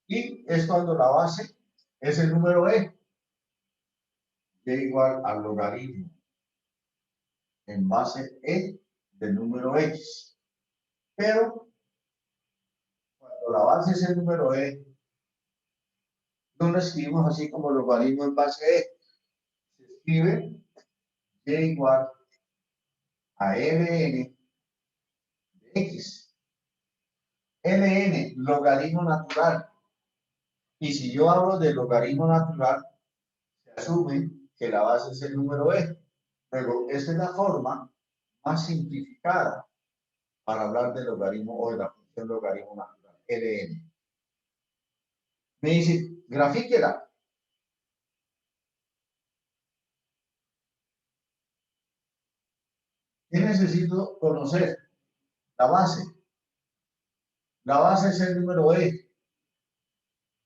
Y es cuando la base es el número e, que es igual al logaritmo en base e del número x. Pero cuando la base es el número e, no lo escribimos así como logaritmo en base e. Se escribe y igual a ln de x. ln, logaritmo natural. Y si yo hablo de logaritmo natural, se asume que la base es el número e. Luego, esta es la forma más simplificada para hablar del logaritmo o de la función logaritmo natural, ln. Me dice, grafíquela. ¿Qué necesito conocer? La base. La base es el número e.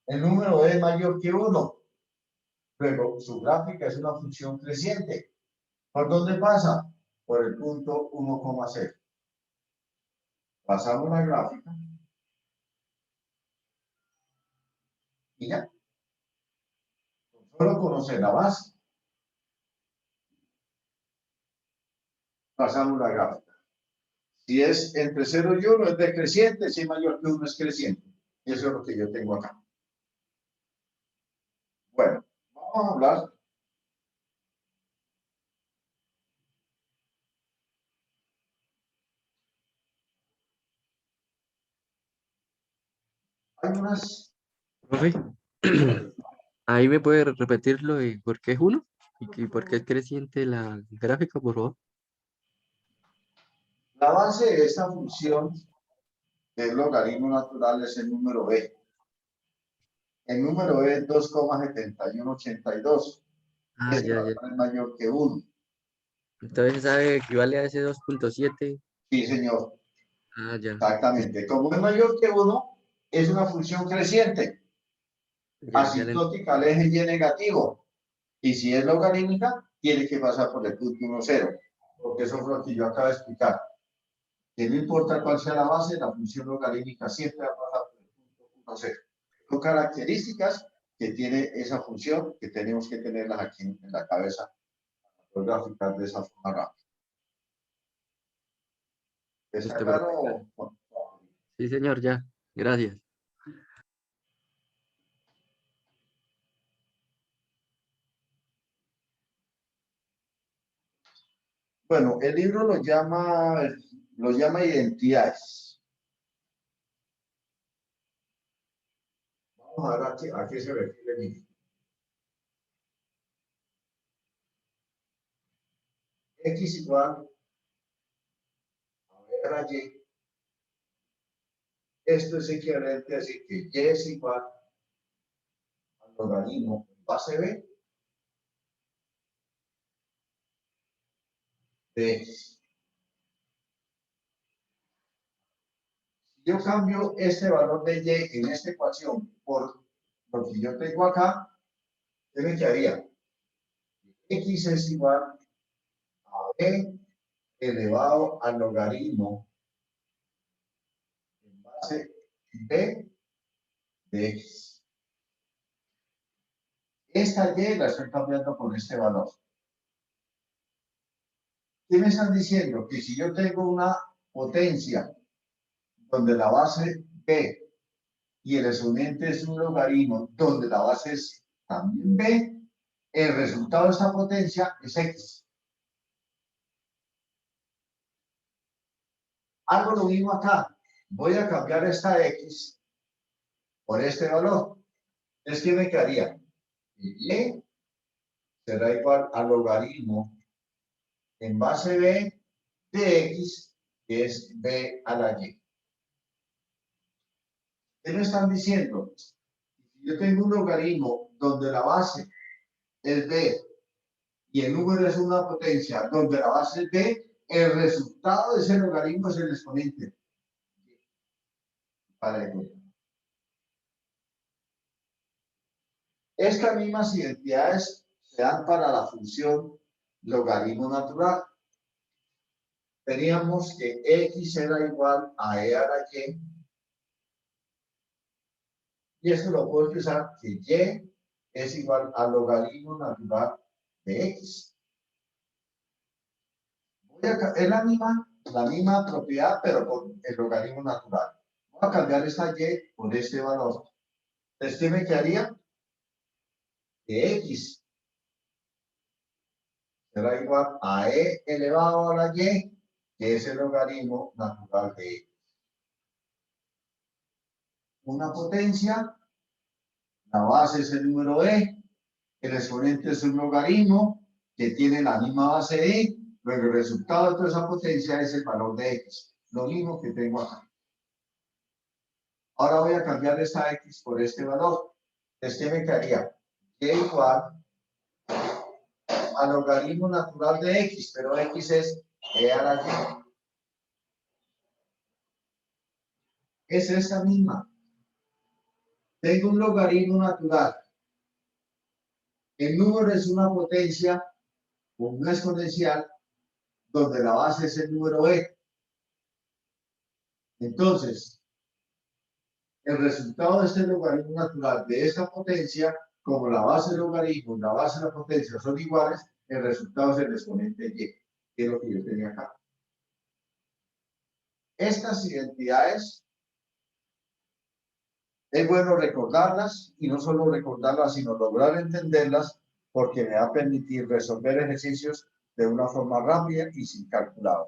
El número e es mayor que 1. Luego, su gráfica es una función creciente. ¿Por dónde pasa? Por el punto 1,0. Pasamos la gráfica y ya. Solo conocer la base. Pasamos la gráfica. Si es entre 0 y 1 es decreciente, si es mayor que 1 es creciente. Y eso es lo que yo tengo acá. Bueno, vamos a hablar. Hay unas. Profe, ahí me puede repetirlo y por qué es uno y por qué es creciente la gráfica, por favor. La base de esta función del logaritmo natural es el número e. El número es 2,7182. Ah, Ese ya, ya. valor es mayor que 1. Entonces, ¿sabe? Equivale a ese 2.7. Sí, señor. Ah, ya. Exactamente. Como es mayor que 1, es una función creciente, Ya le asintótica al eje y negativo. Y si es logarítmica, tiene que pasar por el punto 1, 0. Porque eso fue lo que yo acabo de explicar. Que no importa cuál sea la base, la función logarítmica siempre va a pasar por el punto 1, 0. Son características que tiene esa función que tenemos que tenerlas aquí en la cabeza, gráficas de esa forma rápida. ¿Está Listo, profe. claro? Sí, señor, ya. Gracias. Bueno, el libro lo llama identidades. Vamos a ver a qué se refiere el libro. X igual a ver a Y. Esto es equivalente a decir que Y es igual al logaritmo base B de X. Si yo cambio este valor de Y en esta ecuación por lo que yo tengo acá, ¿qué me quedaría? X es igual a B elevado al logaritmo en base B de X. Esta Y la estoy cambiando por este valor. ¿Qué me están diciendo? Que si yo tengo una potencia donde la base B y el exponente es un logaritmo donde la base es también B, el resultado de esta potencia es X. Hago lo mismo acá. Voy a cambiar esta X por este valor. Entonces, ¿qué me quedaría? Y será igual al logaritmo en base B de X, que es B a la Y. ¿Qué me están diciendo? Si yo tengo un logaritmo donde la base es B y el número es una potencia donde la base es B, el resultado de ese logaritmo es el exponente. Para el Estas mismas identidades se dan para la función logaritmo natural. Teníamos que X era igual a E a la y eso lo puedo expresar que Y es igual al logaritmo natural de X. Es la misma propiedad, pero con el logaritmo natural. Voy a cambiar esta Y por este valor. Entonces, ¿qué me quedaría? Que X será igual a E elevado a la Y, que es el logaritmo natural de X. Una potencia, la base es el número E, el exponente es un logaritmo que tiene la misma base E, pero el resultado de toda esa potencia es el valor de X, lo mismo que tengo acá. Ahora voy a cambiar esta X por este valor. Entonces, ¿qué me quedaría? Y igual al logaritmo natural de X, pero X es E a la Y. Es esta misma. Tengo un logaritmo natural. El número es una potencia o una exponencial donde la base es el número E. Entonces, el resultado de este logaritmo natural de esta potencia, como la base del logaritmo y la base de la potencia son iguales, el resultado es el exponente Y, que es lo que yo tenía acá. Estas identidades es bueno recordarlas y no solo recordarlas, sino lograr entenderlas porque me va a permitir resolver ejercicios de una forma rápida y sin calculador.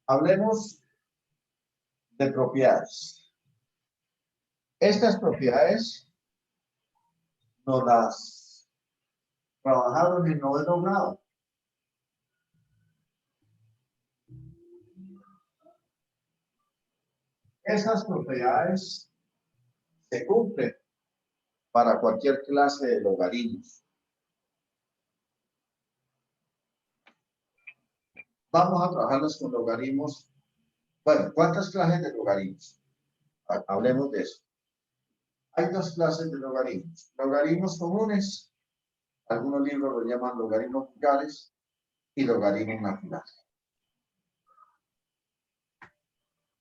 Hablemos de propiedades. Estas propiedades nos las trabajaron en noveno grado. Estas propiedades se cumplen para cualquier clase de logaritmos. Vamos a trabajarlas con logaritmos. Bueno, ¿cuántas clases de logaritmos? Hablemos de eso. Hay dos clases de logaritmos. Logaritmos comunes, algunos libros lo llaman logaritmos vulgares, y logaritmos naturales.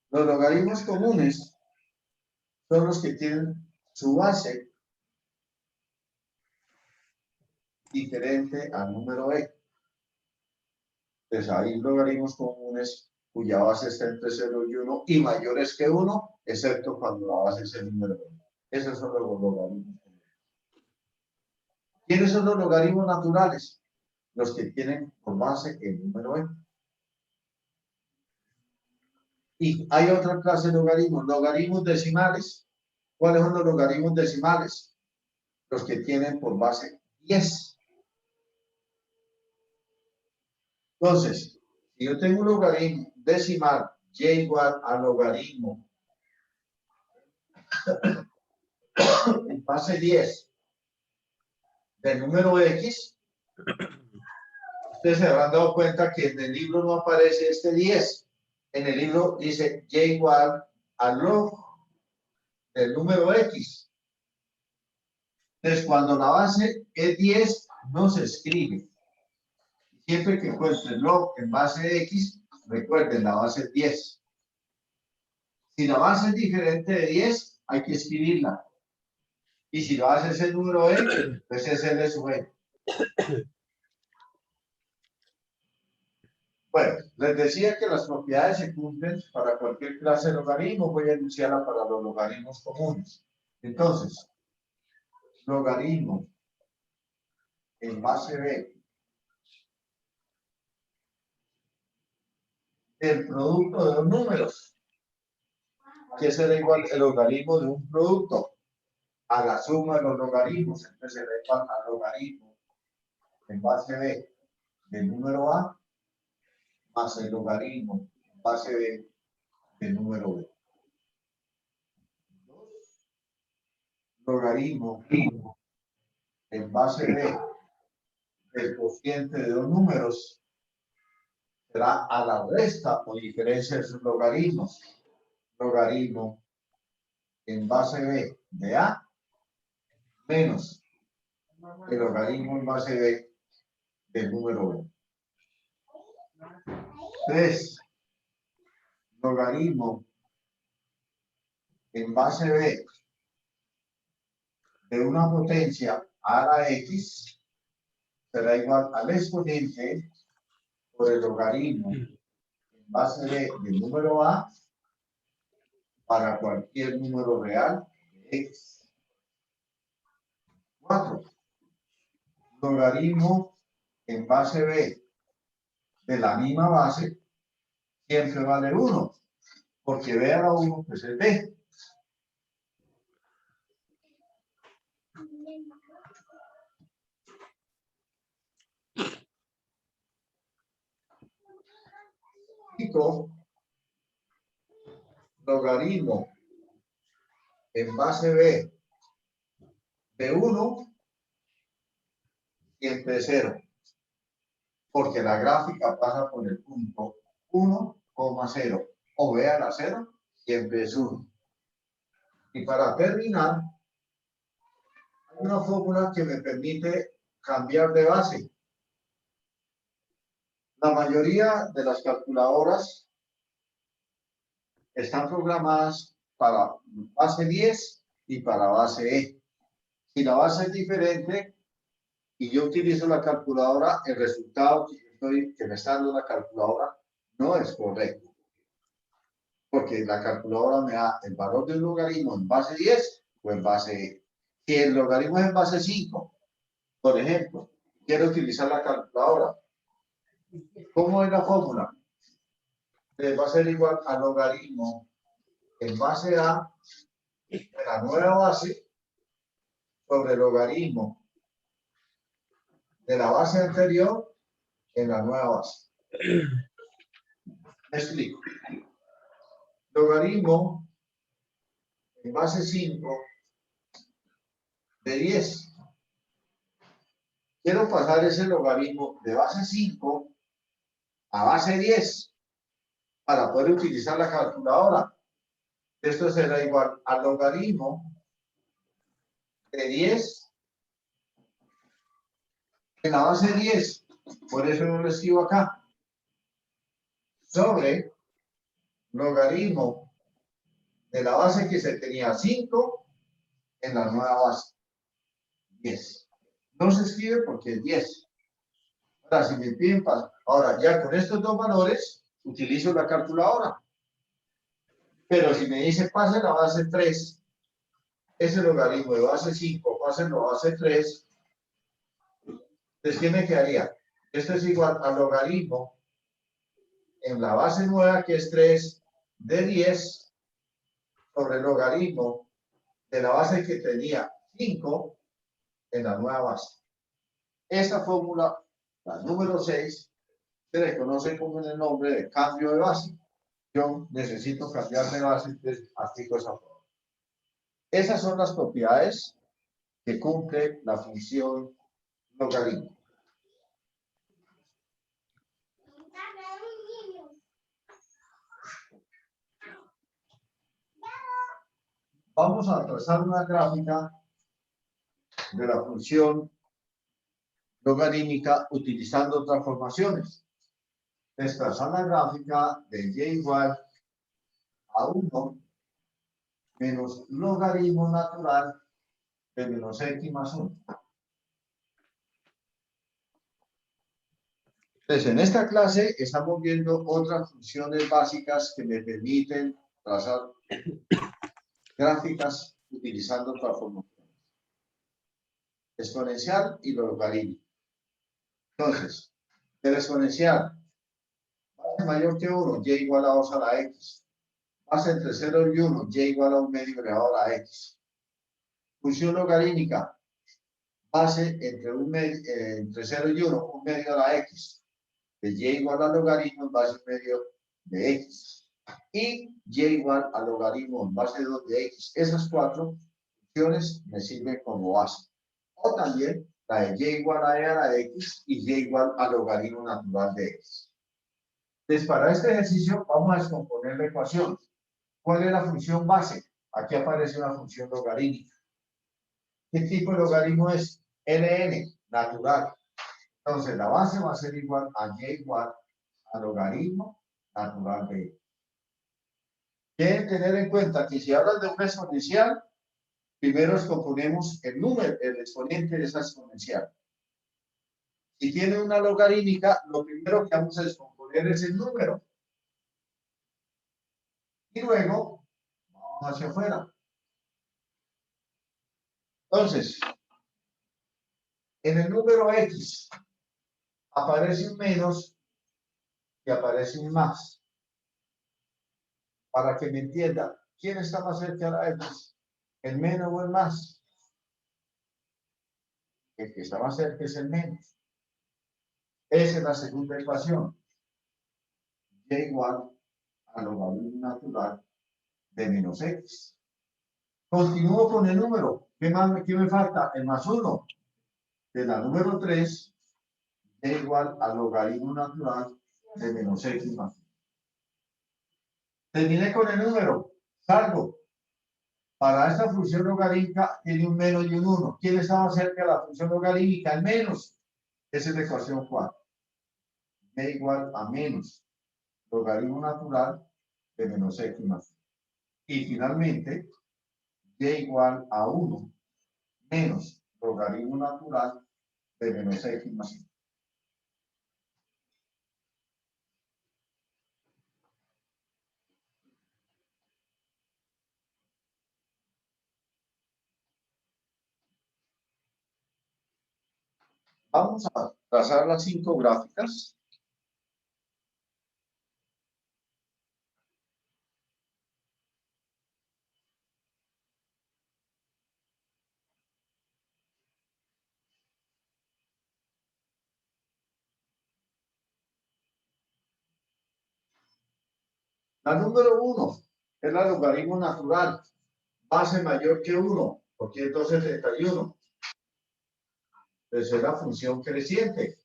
Los logaritmos comunes son los que tienen su base diferente al número E. Entonces hay logaritmos comunes cuya base está entre 0 y 1 y mayores que 1, excepto cuando la base es el número 1. Esos son los logaritmos comunes. ¿Quiénes son los logaritmos naturales? Los que tienen por base el número E. Y hay otra clase de logaritmos, logaritmos decimales. ¿Cuáles son los logaritmos decimales? Los que tienen por base 10. Entonces, si yo tengo un logaritmo decimal y igual al logaritmo en base 10 del número X, ustedes se habrán dado cuenta que en el libro no aparece este 10. En el libro dice y igual al log del número X. Entonces, cuando la base es 10, no se escribe. Siempre que encuentren log en base X, recuerden, la base es 10. Si la base es diferente de 10, hay que escribirla. Y si la base es el número E, pues es L sub E. Bueno, les decía que las propiedades se cumplen para cualquier clase de logaritmo. Voy a enunciarla para los logaritmos comunes. Entonces, logaritmo en base B el producto de los números, que será igual el logaritmo de un producto a la suma de los logaritmos. Entonces será igual al logaritmo en base B del número A más el logaritmo en base B del número B. Logaritmo en base B del cociente de dos números será a la resta o diferencia de sus logaritmos. Logaritmo en base B de A menos el logaritmo en base B del número B. 3. Logaritmo en base B de una potencia a la X será igual al exponente por el logaritmo en base B del número A para cualquier número real de X. 4. Logaritmo en base B de la misma base siempre vale 1, porque B a la 1 pues es B. Logaritmo en base B de 1 siempre es 0, porque la gráfica pasa por el punto 1,0 o B a la 0 siempre es 1. Y para terminar, hay una fórmula que me permite cambiar de base. La mayoría de las calculadoras están programadas para base 10 y para base E. Si la base es diferente y yo utilizo la calculadora, el resultado que me está dando la calculadora no es correcto. Porque la calculadora me da el valor del logaritmo en base 10 o en base E. Si el logaritmo es en base 5, por ejemplo, quiero utilizar la calculadora. ¿Cómo es la fórmula? Va a ser igual al logaritmo en base A de la nueva base sobre el logaritmo de la base anterior en la nueva base. Me explico. Logaritmo en base 5 de 10. Quiero pasar ese logaritmo de base 5 a base 10 para poder utilizar la calculadora. Esto será igual al logaritmo de 10 en la base 10. Por eso no lo escribo acá. Sobre logaritmo de la base que se tenía 5 en la nueva base 10. No se escribe porque es 10. Ahora, si me piden ahora ya con estos dos valores, utilizo la calculadora. Pero si me dice pase la base 3, ese logaritmo de base 5, pase la base 3, entonces, ¿qué me quedaría? Esto es igual al logaritmo en la base nueva, que es 3 de 10, sobre el logaritmo de la base que tenía 5 en la nueva base. Esta fórmula, la número 6, se le conoce como en el nombre de cambio de base. Yo necesito cambiar de base, entonces aplico esa fórmula. Esas son las propiedades que cumple la función logaritmo. Vamos a trazar una gráfica de la función logarítmica utilizando transformaciones. Es trazar la gráfica de y igual a 1 menos logaritmo natural de menos x más 1. Entonces, en esta clase estamos viendo otras funciones básicas que me permiten trazar gráficas utilizando transformaciones. Exponencial y logaritmo. Entonces, el exponencial, base mayor que 1, y igual a 2 a la x. Base entre 0 y 1, y igual a 1 medio elevado a la x. Función logarítmica, base entre 0 y 1, 1 medio a la x. De y igual al logaritmo en base medio de x. Y y igual al logaritmo en base 2 de x. Esas cuatro funciones me sirven como base. O también la de y igual a e a la x y y igual al logaritmo natural de x. Entonces, para este ejercicio vamos a descomponer la ecuación. ¿Cuál es la función base? Aquí aparece una función logarítmica. ¿Qué tipo de logaritmo es? ln, natural. Entonces, la base va a ser igual a y igual al logaritmo natural de x. Quieren tener en cuenta que si hablan de una exponencial, primero descomponemos el número, el exponente de esa exponencial. Si tiene una logarítmica, lo primero que vamos a descomponer es el número. Y luego, vamos hacia afuera. Entonces, en el número x aparece un menos y aparece un más. Para que me entienda, ¿quién está más cerca a la x? ¿El menos o el más? El que está más cerca es el menos. Esa es la segunda ecuación. Y igual al logaritmo natural de menos x. Continúo con el número. ¿Qué me falta? El más 1. De la número 3 es igual al logaritmo natural de menos x más 1. Terminé con el número. Salgo. Para esta función logarítmica tiene un menos y un 1. ¿Quién estaba cerca de la función logarítmica? El menos. Esa es la ecuación 4. E igual a menos logaritmo natural de menos x más 1. Y finalmente, y igual a 1 menos logaritmo natural de menos x más 1. Vamos a trazar las 5 gráficas. La número 1 es la logaritmo natural. Base mayor que 1, por 171. Entonces es la función creciente.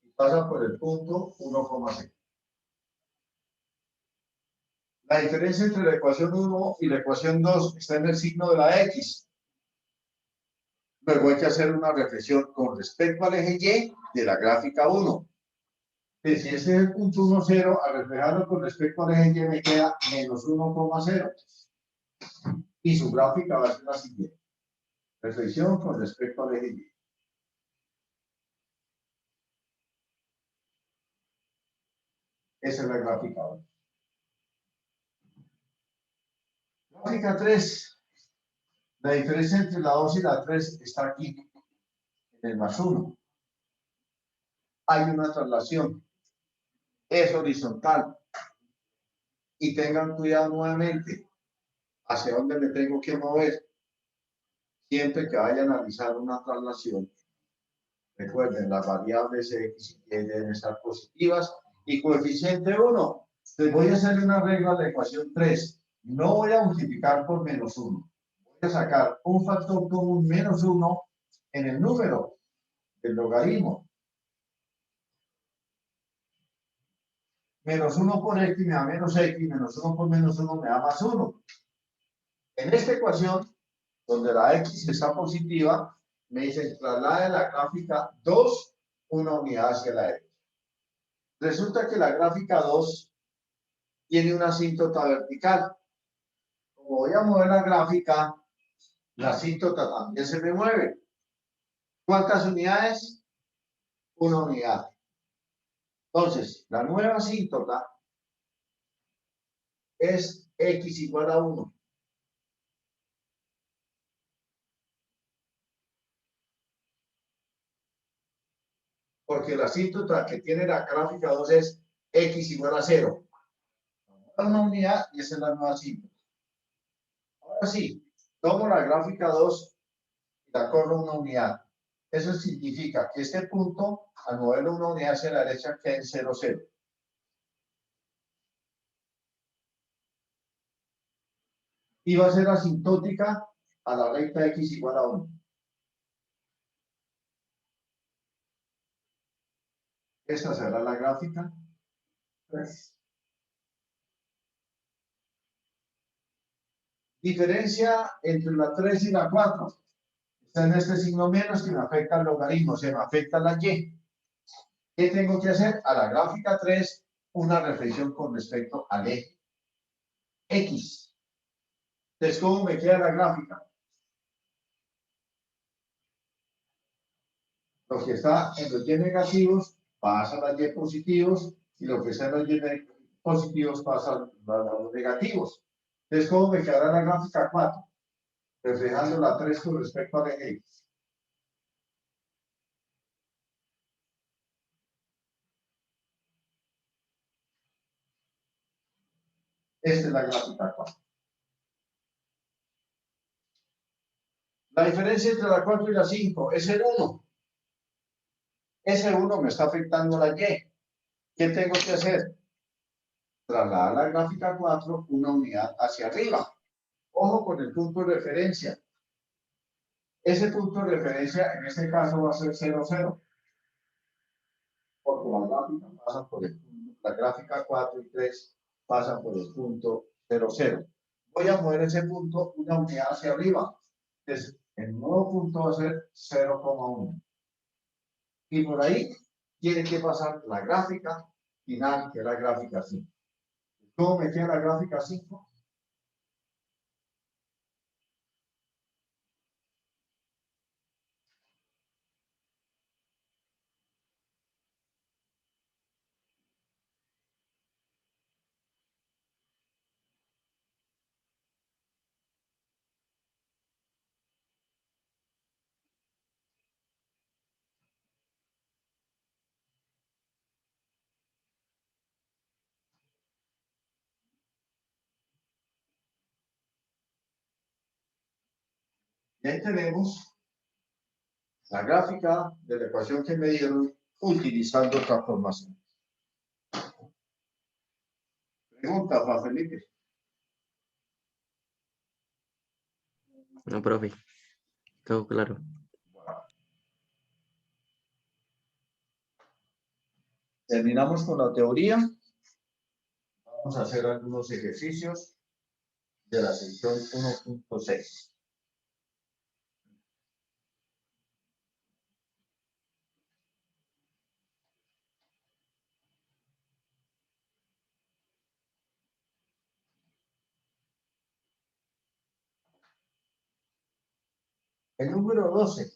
Y pasa por el punto 1,6. La diferencia entre la ecuación 1 y la ecuación 2 está en el signo de la x. Luego hay que hacer una reflexión con respecto al eje y de la gráfica 1. Si ese es el punto 1, 0, al reflejarlo con respecto al eje y me queda menos 1,0. Y su gráfica va a ser la siguiente. Reflexión con respecto al eje y. Esa es la gráfica 1. Gráfica 3. La diferencia entre la 2 y la 3 está aquí, en el más 1. Hay una traslación. Es horizontal. Y tengan cuidado nuevamente. ¿Hacia dónde me tengo que mover? Siempre que vaya a analizar una traslación, recuerden, las variables x y y deben estar positivas y coeficiente 1. Entonces voy a hacer una regla de la ecuación 3. No voy a multiplicar por menos 1. voy a sacar un factor común menos 1 en el número del logaritmo. Menos 1 por x me da menos x, menos 1 por menos 1 me da más 1. En esta ecuación, donde la x está positiva, me dice traslade la gráfica 2, una unidad hacia la x. Resulta que la gráfica 2 tiene una asíntota vertical. Como voy a mover la gráfica, la asíntota también se me mueve. ¿Cuántas unidades? Una unidad. Entonces, la nueva asíntota es x igual a 1. Porque la asíntota que tiene la gráfica 2 es x igual a 0. Una unidad y esa es la nueva asíntota. Ahora sí, tomo la gráfica 2 y la corro una unidad. Eso significa que este punto, al moverlo una unidad hacia la derecha, queda en 0, 0. Y va a ser asintótica a la recta x igual a 1. Esta será la gráfica 3. Diferencia entre la 3 y la 4. Está en este signo menos que me afecta al logaritmo, se me afecta la y. ¿Qué tengo que hacer? A la gráfica 3, una reflexión con respecto al eje x. Entonces, ¿cómo me queda la gráfica? Lo que está en los y negativos pasa a los y positivos y lo que está en los y positivos pasa a los negativos. Entonces, ¿cómo me quedará la gráfica 4? Reflejando la 3 con respecto al eje x. Esta es la gráfica 4. La diferencia entre la 4 y la 5 es el 1. Ese 1 me está afectando la y. ¿Qué tengo que hacer? Trasladar la gráfica 4 una unidad hacia arriba. Ojo con el punto de referencia. Ese punto de referencia en este caso va a ser 0, 0. Porque la gráfica pasa por el punto, la gráfica 4 y 3 pasan por el punto 0, 0. Voy a mover ese punto una unidad hacia arriba. Entonces, el nuevo punto va a ser 0,1. Y por ahí tiene que pasar la gráfica final, que es la gráfica 5. ¿Cómo me queda la gráfica 5? Y ahí tenemos la gráfica de la ecuación que me dieron utilizando transformación. Pregunta, Juan Felipe. No, profe. Todo claro. Terminamos con la teoría. Vamos a hacer algunos ejercicios de la sección 1.6. El número 12.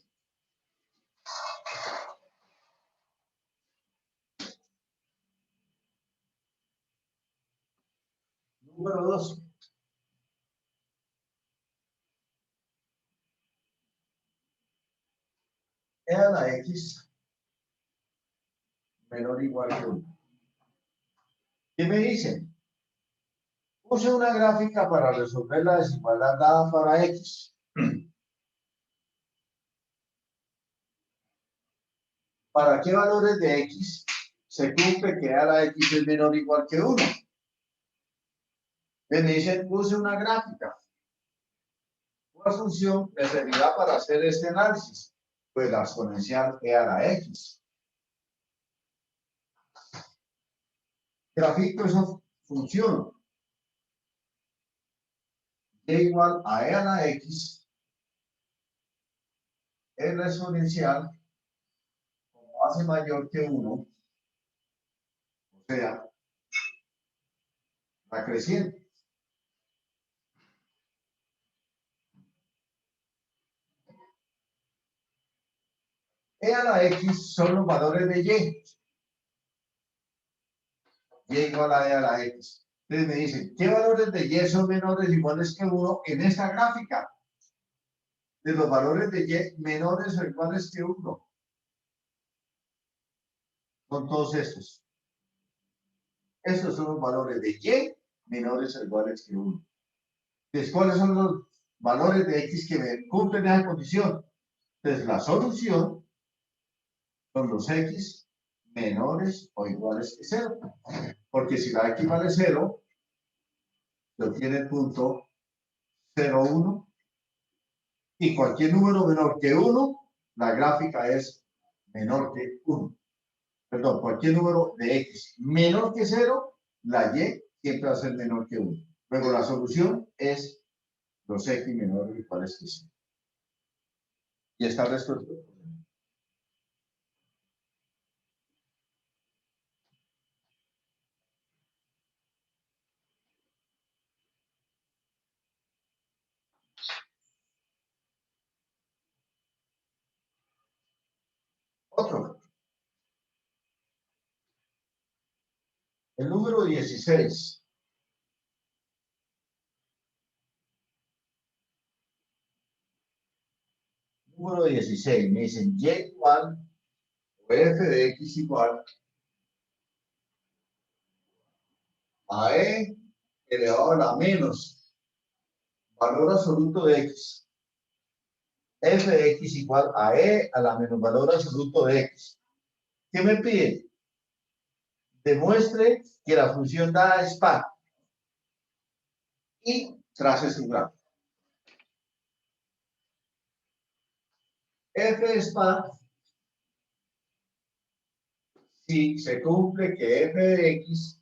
Número 12. Era la x menor o igual que 1. ¿Qué me dicen? Use una gráfica para resolver la desigualdad dada para x. ¿Para qué valores de x se cumple que a la x es menor o igual que 1? Me dicen, use una gráfica. ¿Cuál función me servirá para hacer este análisis? Pues la exponencial e a la x. Grafico esa función. Y igual a e a la x es la exponencial como hace mayor que 1, o sea, la creciente. E a la x son los valores de y. Y igual a e a la x. Entonces me dicen, ¿qué valores de y son menores o iguales que 1 en esta gráfica? De los valores de y menores o iguales que 1. Son todos estos. Estos son los valores de y menores o iguales que 1. Entonces, ¿cuáles son los valores de x que me cumplen esa condición? Entonces, la solución son los x menores o iguales que 0. Porque si la x vale 0, lo tiene el punto 0, 1. Y cualquier número menor que 1, la gráfica es menor que 1. Perdón, cualquier número de x menor que 0, la y siempre va a ser menor que 1. Luego la solución es los x menores o iguales que 0. Y está resuelto. Otro. El número 16. Número 16. Me dicen y igual o f de x igual a e elevado a la menos valor absoluto de x. F de x igual a e a la menos valor absoluto de x. ¿Qué me pide? Demuestre que la función dada es par y trace su gráfico. F es par si se cumple que f de x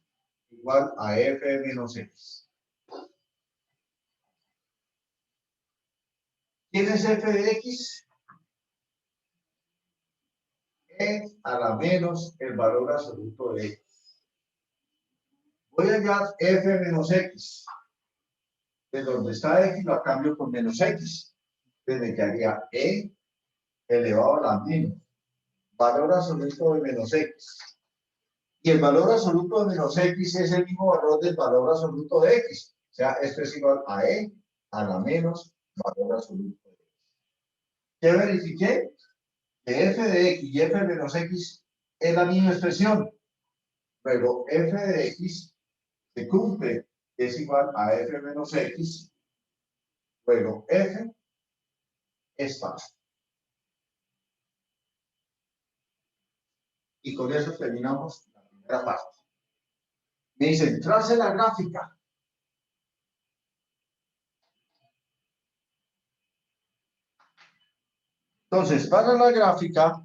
igual a f de menos x. ¿Quién es f de x? E a la menos el valor absoluto de x. Voy a hallar f menos x. De donde está x lo cambio por menos x. Entonces me quedaría e elevado a la menos valor absoluto de menos x. Y el valor absoluto de menos x es el mismo valor del valor absoluto de x. O sea, esto es igual a e a la menos valor absoluto de x. ¿Qué verifiqué? Que f de x y f de menos x es la misma expresión. Pero f de x se cumple, es igual a f menos x. Luego f es par. Y con eso terminamos la primera parte. Me dicen, trace la gráfica. Entonces, para la gráfica,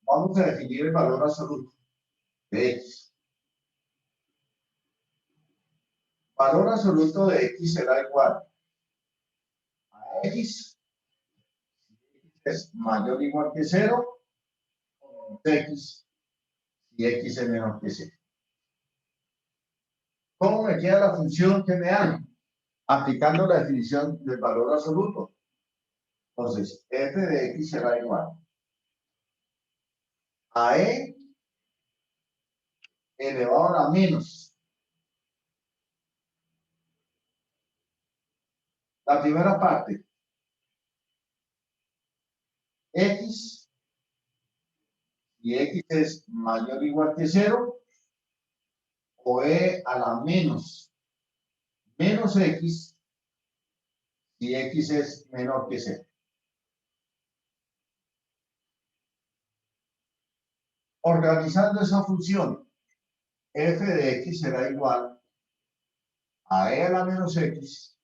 vamos a definir el valor absoluto de x. Valor absoluto de x será igual a x, si x es mayor o igual que 0, o x, si x es menor que 0. ¿Cómo me queda la función que me dan? Aplicando la definición del valor absoluto. Entonces, f de x será igual a e elevado a la menos. La primera parte, x, y x es mayor o igual que 0, o e a la menos x, si x es menor que 0. Organizando esa función, f de x será igual a e a la menos x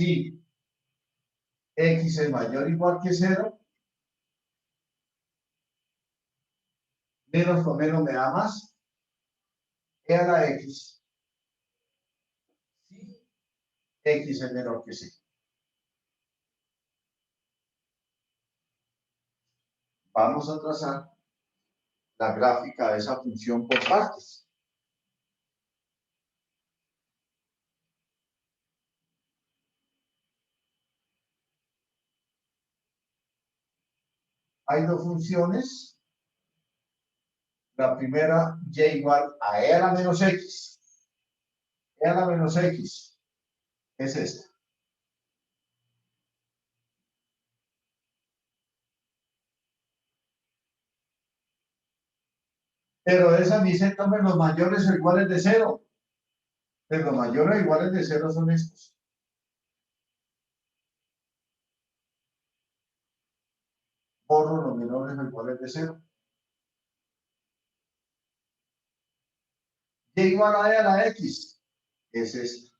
Si x es mayor o igual que 0, menos con menos me da más, e a la x, si x es menor que 0. Vamos a trazar la gráfica de esa función por partes. Hay dos funciones. La primera, y igual a e a la menos x. E a la menos x es esta. Pero esa dice, tomen los mayores o iguales de 0. Pero los mayores o iguales de 0 son estos. Borro los menores o iguales de 0. Y igual a e a la x es esta.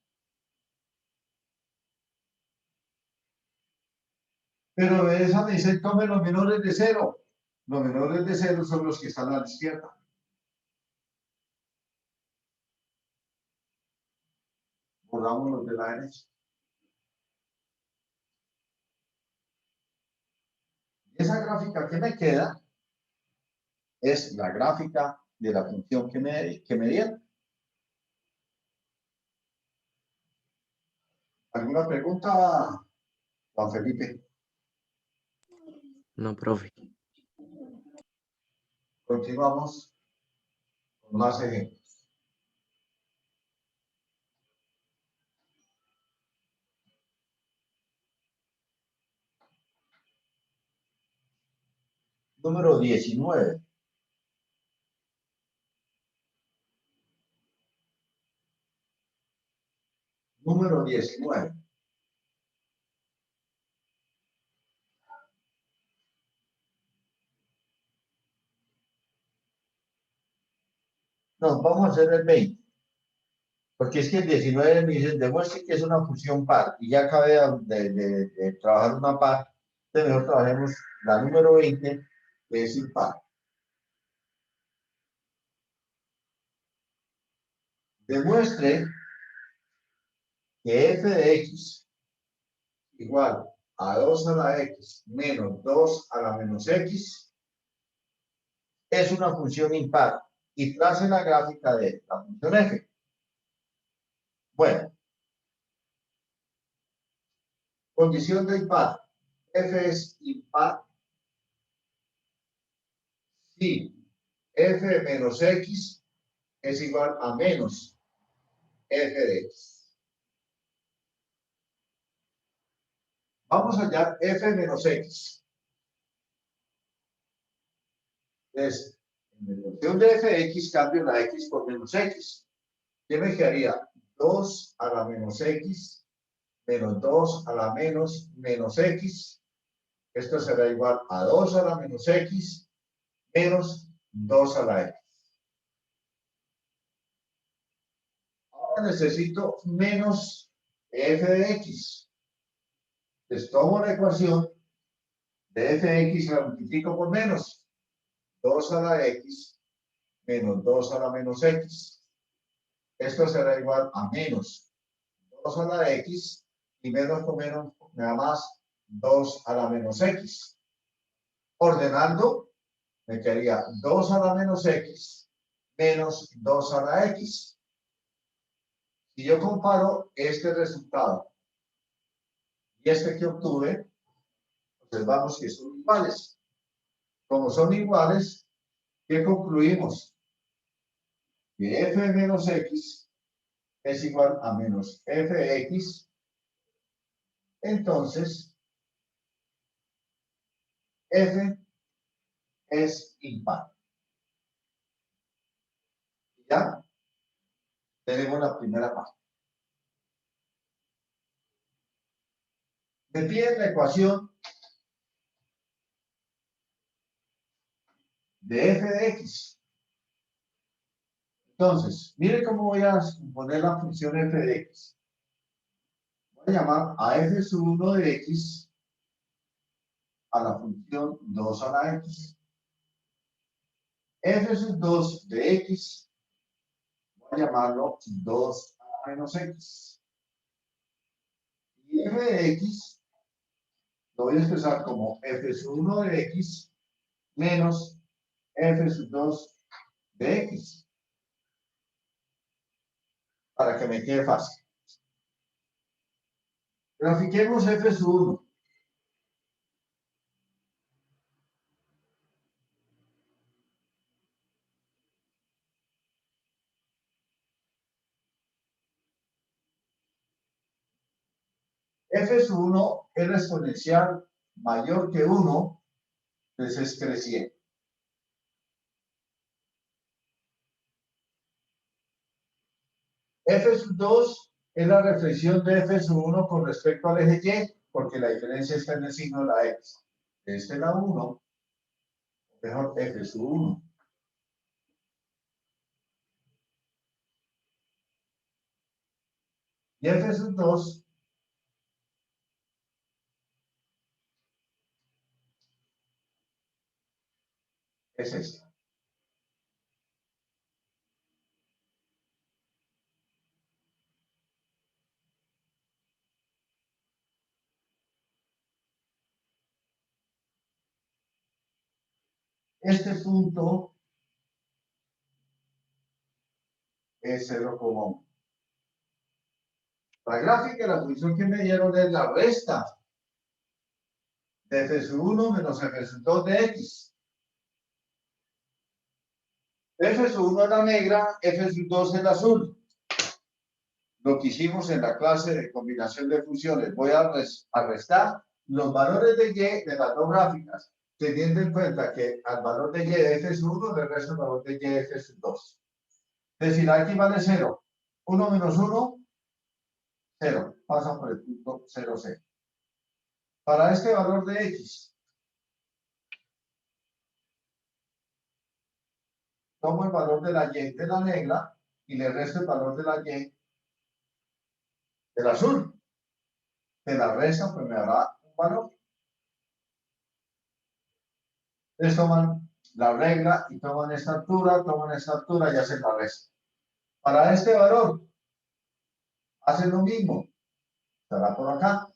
Pero de esa me dice, tomen los menores de 0. Los menores de 0 son los que están a la izquierda. Borramos los de la derecha. Esa gráfica que me queda es la gráfica de la función que me dieron. ¿Alguna pregunta, Juan Felipe? No, profe. Continuamos con más ejemplos. Número 19. Número 19. No, vamos a hacer el 20. Porque es que el 19 me dice, demuestre que es una función par. Y ya acabé de trabajar una par. Entonces mejor trabajemos la número 20, que es impar. Demuestre que f de x igual a 2 a la x menos 2 a la menos x es una función impar y trace la gráfica de la función f. Bueno, condición de impar. F es impar si f menos x es igual a menos f de x. Vamos a hallar f menos x. Entonces, en la función de f de x cambio la x por menos x. ¿Qué me quedaría? 2 a la menos x menos 2 a la menos x. Esto será igual a 2 a la menos x menos 2 a la x. Ahora necesito menos f de x. Entonces tomo la ecuación de f de x y la multiplico por menos 2 a la x menos 2 a la menos x. Esto será igual a menos 2 a la x y menos con menos me da más 2 a la menos x. Ordenando, me quedaría 2 a la menos x menos 2 a la x. Si yo comparo este resultado y este que obtuve, observamos que son iguales. Como son iguales, ¿qué concluimos? Que f menos x es igual a menos fx. Entonces, f es impar. ¿Ya? Tenemos la primera parte. Me piden la ecuación de f de x. Entonces, mire cómo voy a poner la función f de x. Voy a llamar a f sub 1 de x a la función 2 a la x. F sub 2 de x, voy a llamarlo 2 a la menos x. Y f de x lo voy a expresar como f sub 1 de x menos f sub 2 de x, para que me quede fácil. Grafiquemos f sub 1. F sub 1 es la exponencial mayor que 1, entonces es creciente. F sub 2 es la reflexión de F sub 1 con respecto al eje Y, porque la diferencia está en el signo de la X. Esta es la 1, mejor F sub 1. Y F sub 2 es esta. Este punto es 0,1. La gráfica, la función que me dieron es la resta de F sub 1 menos F sub 2 de X. F sub 1 es la negra, F sub 2 es la azul. Lo que hicimos en la clase de combinación de funciones. Voy a restar los valores de Y de las dos gráficas, teniendo en cuenta que al valor de Y de F sub 1 le resto el valor de Y de F sub 2. Es decir, aquí vale 0. 1 menos 1, 0. Pasa por el punto 0, 0. Para este valor de X, tomo el valor de la Y de la negra y le resto el valor de la Y del azul. De la resta, pues me dará un valor. Entonces toman la regla y toman esta altura y hacen la resta. Para este valor, hacen lo mismo, estará por acá.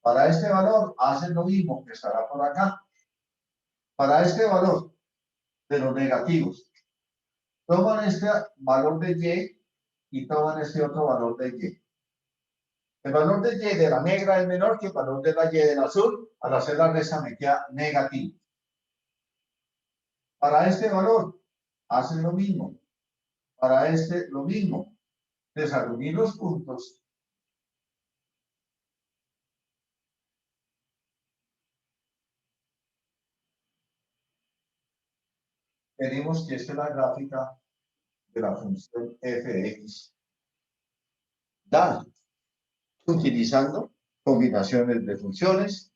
Para este valor, hacen lo mismo, que estará por acá. Para este valor de los negativos, toman este valor de Y y toman este otro valor de Y. El valor de Y de la negra es menor que el valor de la Y del azul. Al hacer la resta me queda negativo. Para este valor, hacen lo mismo. Para este, lo mismo. Desunir los puntos. Tenemos que esta es la gráfica de la función f de x. Dada, utilizando combinaciones de funciones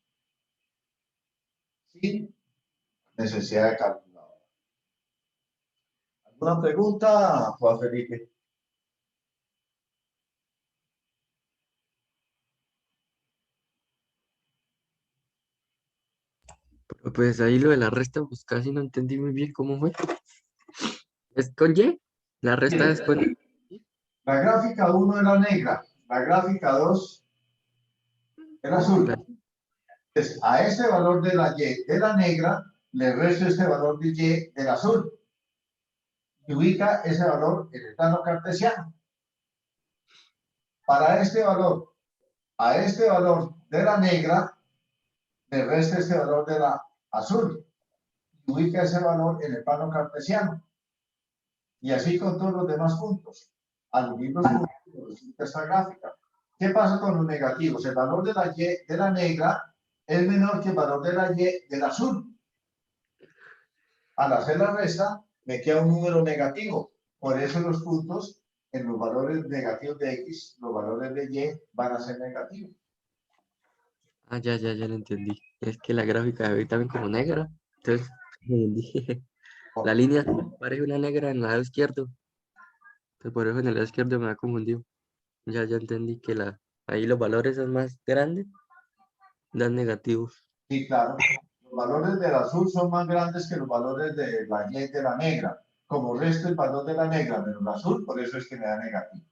sin necesidad de calculadora. ¿Alguna pregunta, Juan Felipe? Pero pues ahí lo de la resta, pues casi no entendí muy bien cómo fue. ¿Es con Y? La resta es con Y. La gráfica 1 era negra, la gráfica 2 era azul. La- Entonces, a este valor de la Y de la negra le resto este valor de Y del azul. Y ubica ese valor en el plano cartesiano. Para este valor, a este valor de la negra le resta este valor de la azul. Y ubica ese valor en el plano cartesiano. Y así con todos los demás puntos. Al unir los puntos, resulta esta gráfica. ¿Qué pasa con los negativos? El valor de la Y de la negra es menor que el valor de la Y del azul. Al hacer la resta, me queda un número negativo. Por eso los puntos en los valores negativos de X, los valores de Y van a ser negativos. Ah, ya lo entendí. Es que la gráfica de hoy también como negra. Entonces, entendí. La línea parece una negra en el lado izquierdo. Entonces, por eso en el lado izquierdo me ha confundido. Ya entendí que la Ahí los valores son más grandes, dan negativos. Sí, claro. Los valores del azul son más grandes que los valores de la Y de la negra. Como resto el valor de la negra menos el azul, por eso es que me da negativo.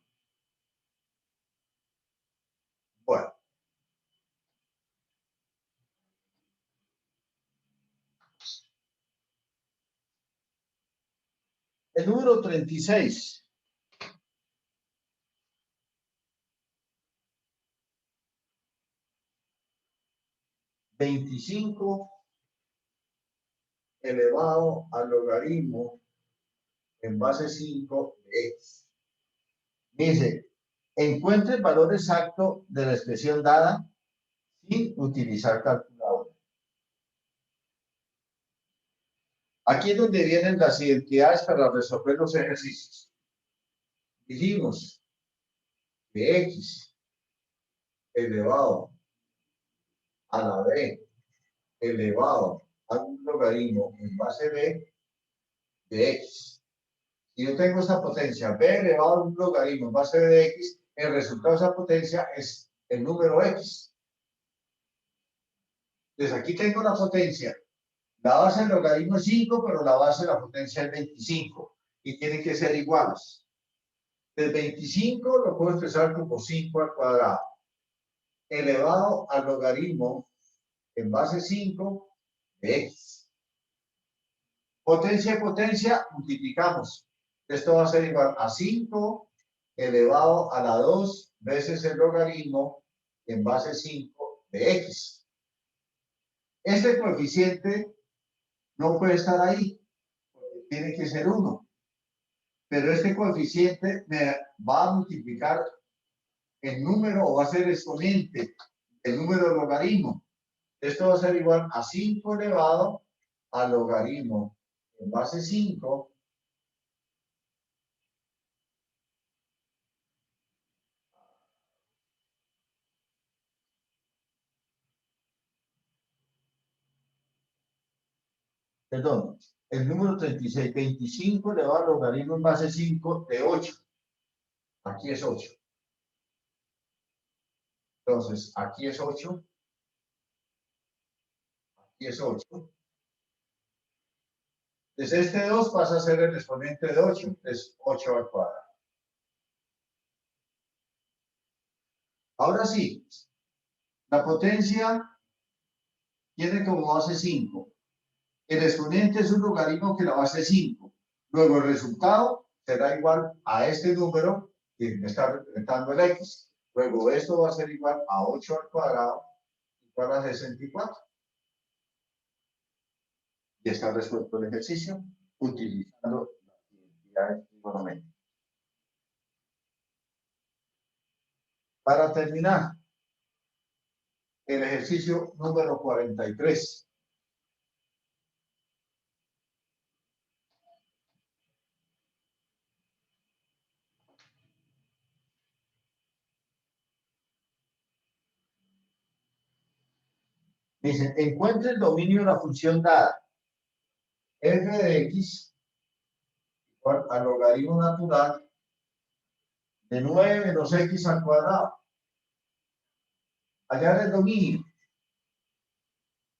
Bueno, el número 36. 25 elevado al logaritmo en base 5 de x. Dice, encuentre el valor exacto de la expresión dada sin utilizar calculadora. Aquí es donde vienen las identidades para resolver los ejercicios. Dijimos que x elevado a la b elevado a un logaritmo en base b de x. Si yo tengo esta potencia b elevado a un logaritmo en base b de x, el resultado de esa potencia es el número x. Entonces aquí tengo la potencia. La base del logaritmo es 5, pero la base de la potencia es 25. Y tienen que ser iguales. El 25 lo puedo expresar como 5 al cuadrado, elevado al logaritmo en base 5 de x. Potencia y potencia, multiplicamos. Esto va a ser igual a 5 elevado a la 2 veces el logaritmo en base 5 de x. Este coeficiente no puede estar ahí, porque tiene que ser 1. Pero este coeficiente me va a multiplicar el número o va a ser exponente el número de logaritmo. Esto va a ser igual a 5 elevado al logaritmo en base 5 perdón, el número 36, 25 elevado al logaritmo en base 5 de 8. Aquí es 8. Entonces, aquí es 8. Aquí es 8. Entonces, este 2 pasa a ser el exponente de 8, es 8 al cuadrado. Ahora sí, la potencia tiene como base 5. El exponente es un logaritmo que la base es 5. Luego el resultado será igual a este número que me está representando el x. Luego esto va a ser igual a 8 al cuadrado igual a 64. Y está resuelto el ejercicio utilizando las identidades trigonométricas. Para terminar, el ejercicio número 43. Dice, encuentre el dominio de la función dada f de x igual al logaritmo natural de 9 menos x al cuadrado. Hallar el dominio.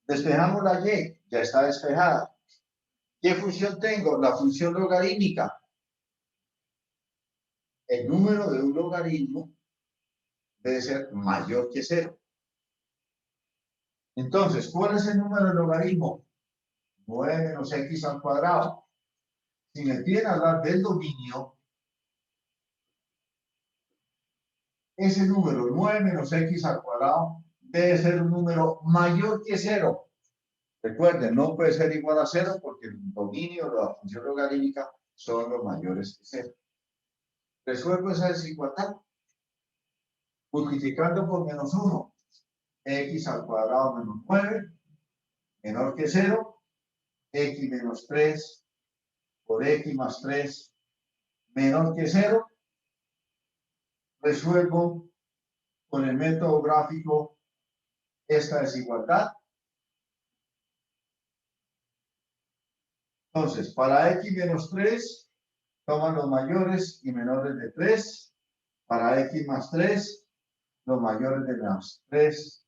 Despejamos la y, ya está despejada. ¿Qué función tengo? La función logarítmica. El número de un logaritmo debe ser mayor que 0. Entonces, ¿cuál es el número del logaritmo? 9 menos x al cuadrado. Si me piden hablar del dominio, ese número 9 menos x al cuadrado debe ser un número mayor que 0. Recuerden, no puede ser igual a 0 porque el dominio de la función logarítmica son los mayores que 0. Resuelvo esa desigualdad multiplicando por menos 1. X al cuadrado menos 9 menor que 0. X menos 3 por X más 3 menor que 0. Resuelvo con el método gráfico esta desigualdad. Entonces, para X menos 3, toman los mayores y menores de 3. Para X más 3, los mayores de menos 3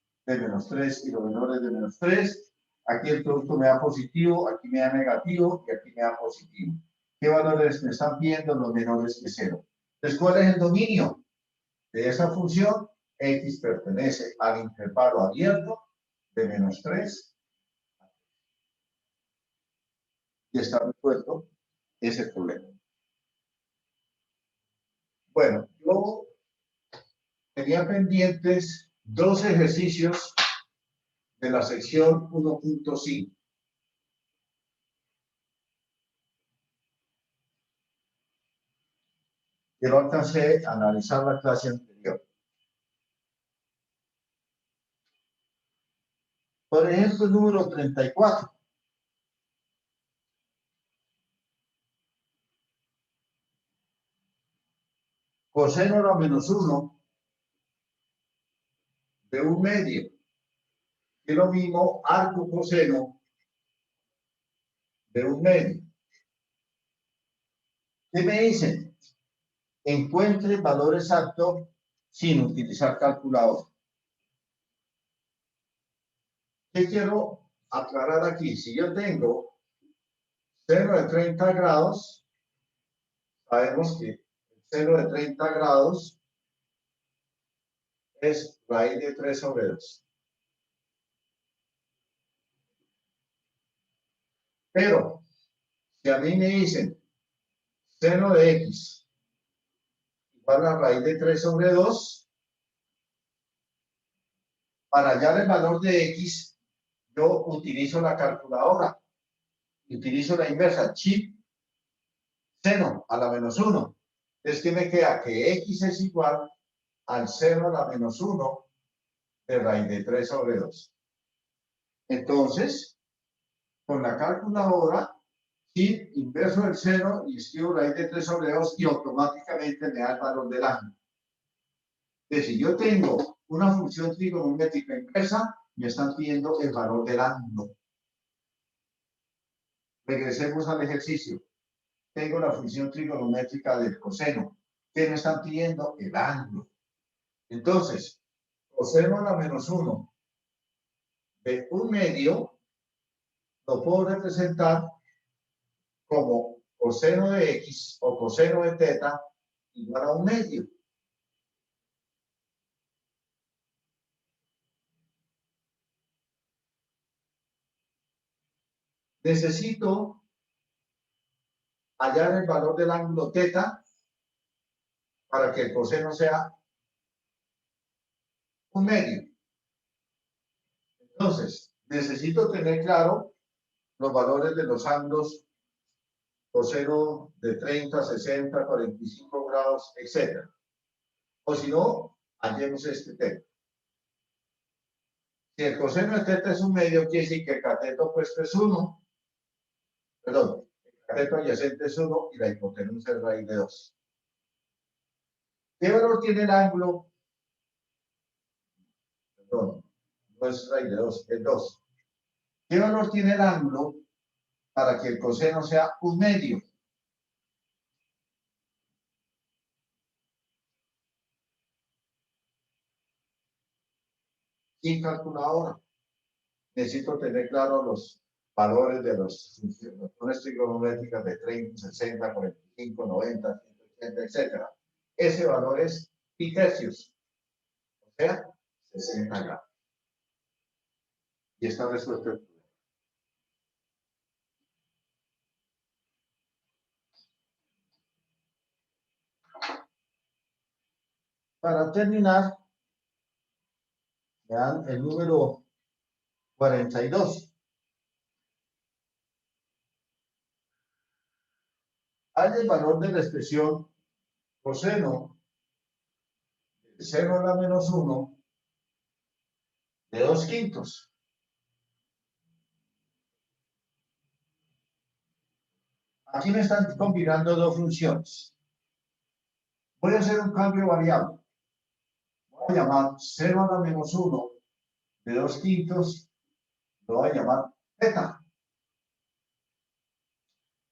y los menores de menos 3. Aquí el producto me da positivo, aquí me da negativo y aquí me da positivo. ¿Qué valores me están viendo? Los menores que 0. Entonces, ¿cuál es el dominio de esa función? X pertenece al intervalo abierto de menos 3 y está resuelto ese problema. Bueno, yo tenía pendientes 2 ejercicios de la sección 1.5. Que no alcancé a analizar la clase anterior. Por ejemplo, el número 34. Coseno a la menos 1 de 1/2. Y lo mismo arco coseno de 1/2. ¿Qué me dicen? Encuentre el valor exacto sin utilizar calculador. ¿Qué quiero aclarar aquí? Si yo tengo seno de 30 grados, sabemos que el seno de 30 grados es raíz de 3 sobre 2. Pero, si a mí me dicen seno de x igual a raíz de 3 sobre 2, para hallar el valor de x, yo utilizo la calculadora. Utilizo la inversa, chi seno a la menos 1. Es que me queda que x es igual al seno a la menos 1 de raíz de 3 sobre 2. Entonces, con la calculadora, chi inverso del seno y escribo raíz de 3 sobre 2 y automáticamente me da el valor del ángulo. Entonces, si yo tengo una función trigonométrica inversa, me están pidiendo el valor del ángulo. Regresemos al ejercicio. Tengo la función trigonométrica del coseno. ¿Qué me están pidiendo? El ángulo. Entonces, coseno a la menos 1 de 1/2 lo puedo representar como coseno de x o coseno de teta igual a 1/2. Necesito hallar el valor del ángulo teta para que el coseno sea 1/2. Entonces, necesito tener claro los valores de los ángulos coseno de 30, 60, 45 grados, etc. O si no, hallemos este teta. Si el coseno de teta es 1/2, quiere decir que el cateto opuesto es 1. Perdón, el cateto adyacente es 1 y la hipotenusa es raíz de 2. ¿Qué valor tiene el ángulo? Perdón, no es raíz de 2, es 2. ¿Qué valor tiene el ángulo para que el coseno sea 1/2? Sin calculadora. Necesito tener claro los valores de las funciones trigonométricas de 30, 60, 45, 90, 180, etc. Ese valor es pi tercios, o sea, 60 grados. Y está resuelto el problema. Para terminar, vean el número 42. Hay el valor de la expresión coseno de seno a la menos 1 de 2/5. Aquí me están combinando dos funciones. Voy a hacer un cambio variable. Voy a llamar seno a la menos 1 de 2/5, lo voy a llamar teta.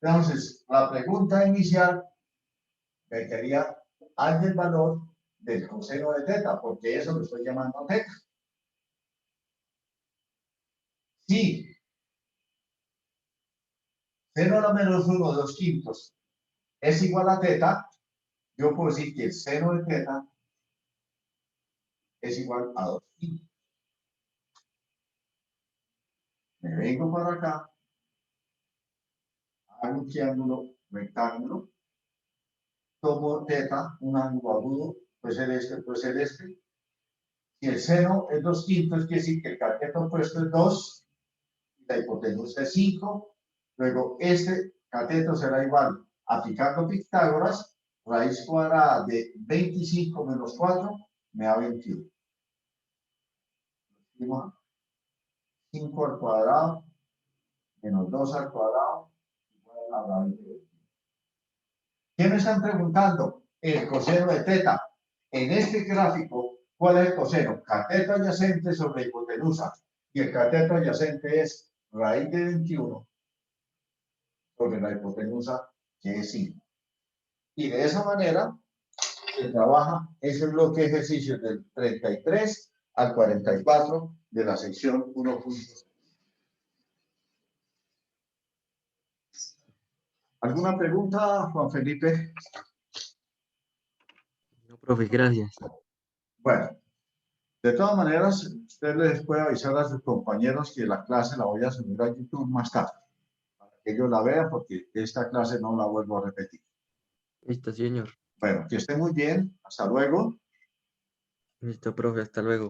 Entonces, la pregunta inicial me quería hallar el valor del coseno de teta, porque eso lo estoy llamando teta. Si seno a la menos 1, 2/5 es igual a teta, yo puedo decir que el seno de teta es igual a 2/5. Me vengo para acá, hago un triángulo rectángulo, tomo teta, un ángulo agudo, puede ser este, puede ser este. Si el seno es 2/5, quiere decir que el cateto opuesto es 2, y la hipotenusa es 5. Luego, este cateto será igual, aplicando Pitágoras, raíz cuadrada de 25 menos 4 me da 21. 5 al cuadrado menos 2 al cuadrado igual a la raíz de 21. ¿Qué me están preguntando? El coseno de teta. En este gráfico, ¿cuál es el coseno? Cateto adyacente sobre hipotenusa. Y el cateto adyacente es raíz de 21 sobre la hipotenusa, que es 5. Y de esa manera se trabaja ese bloque de ejercicios del 33 al 44 de la sección 1.6. ¿Alguna pregunta, Juan Felipe? No, profe, gracias. Bueno, de todas maneras, usted les puede avisar a sus compañeros que la clase la voy a subir a YouTube más tarde, para que ellos la vean, porque esta clase no la vuelvo a repetir. Listo, señor. Bueno, que esté muy bien. Hasta luego. Listo, profe, hasta luego.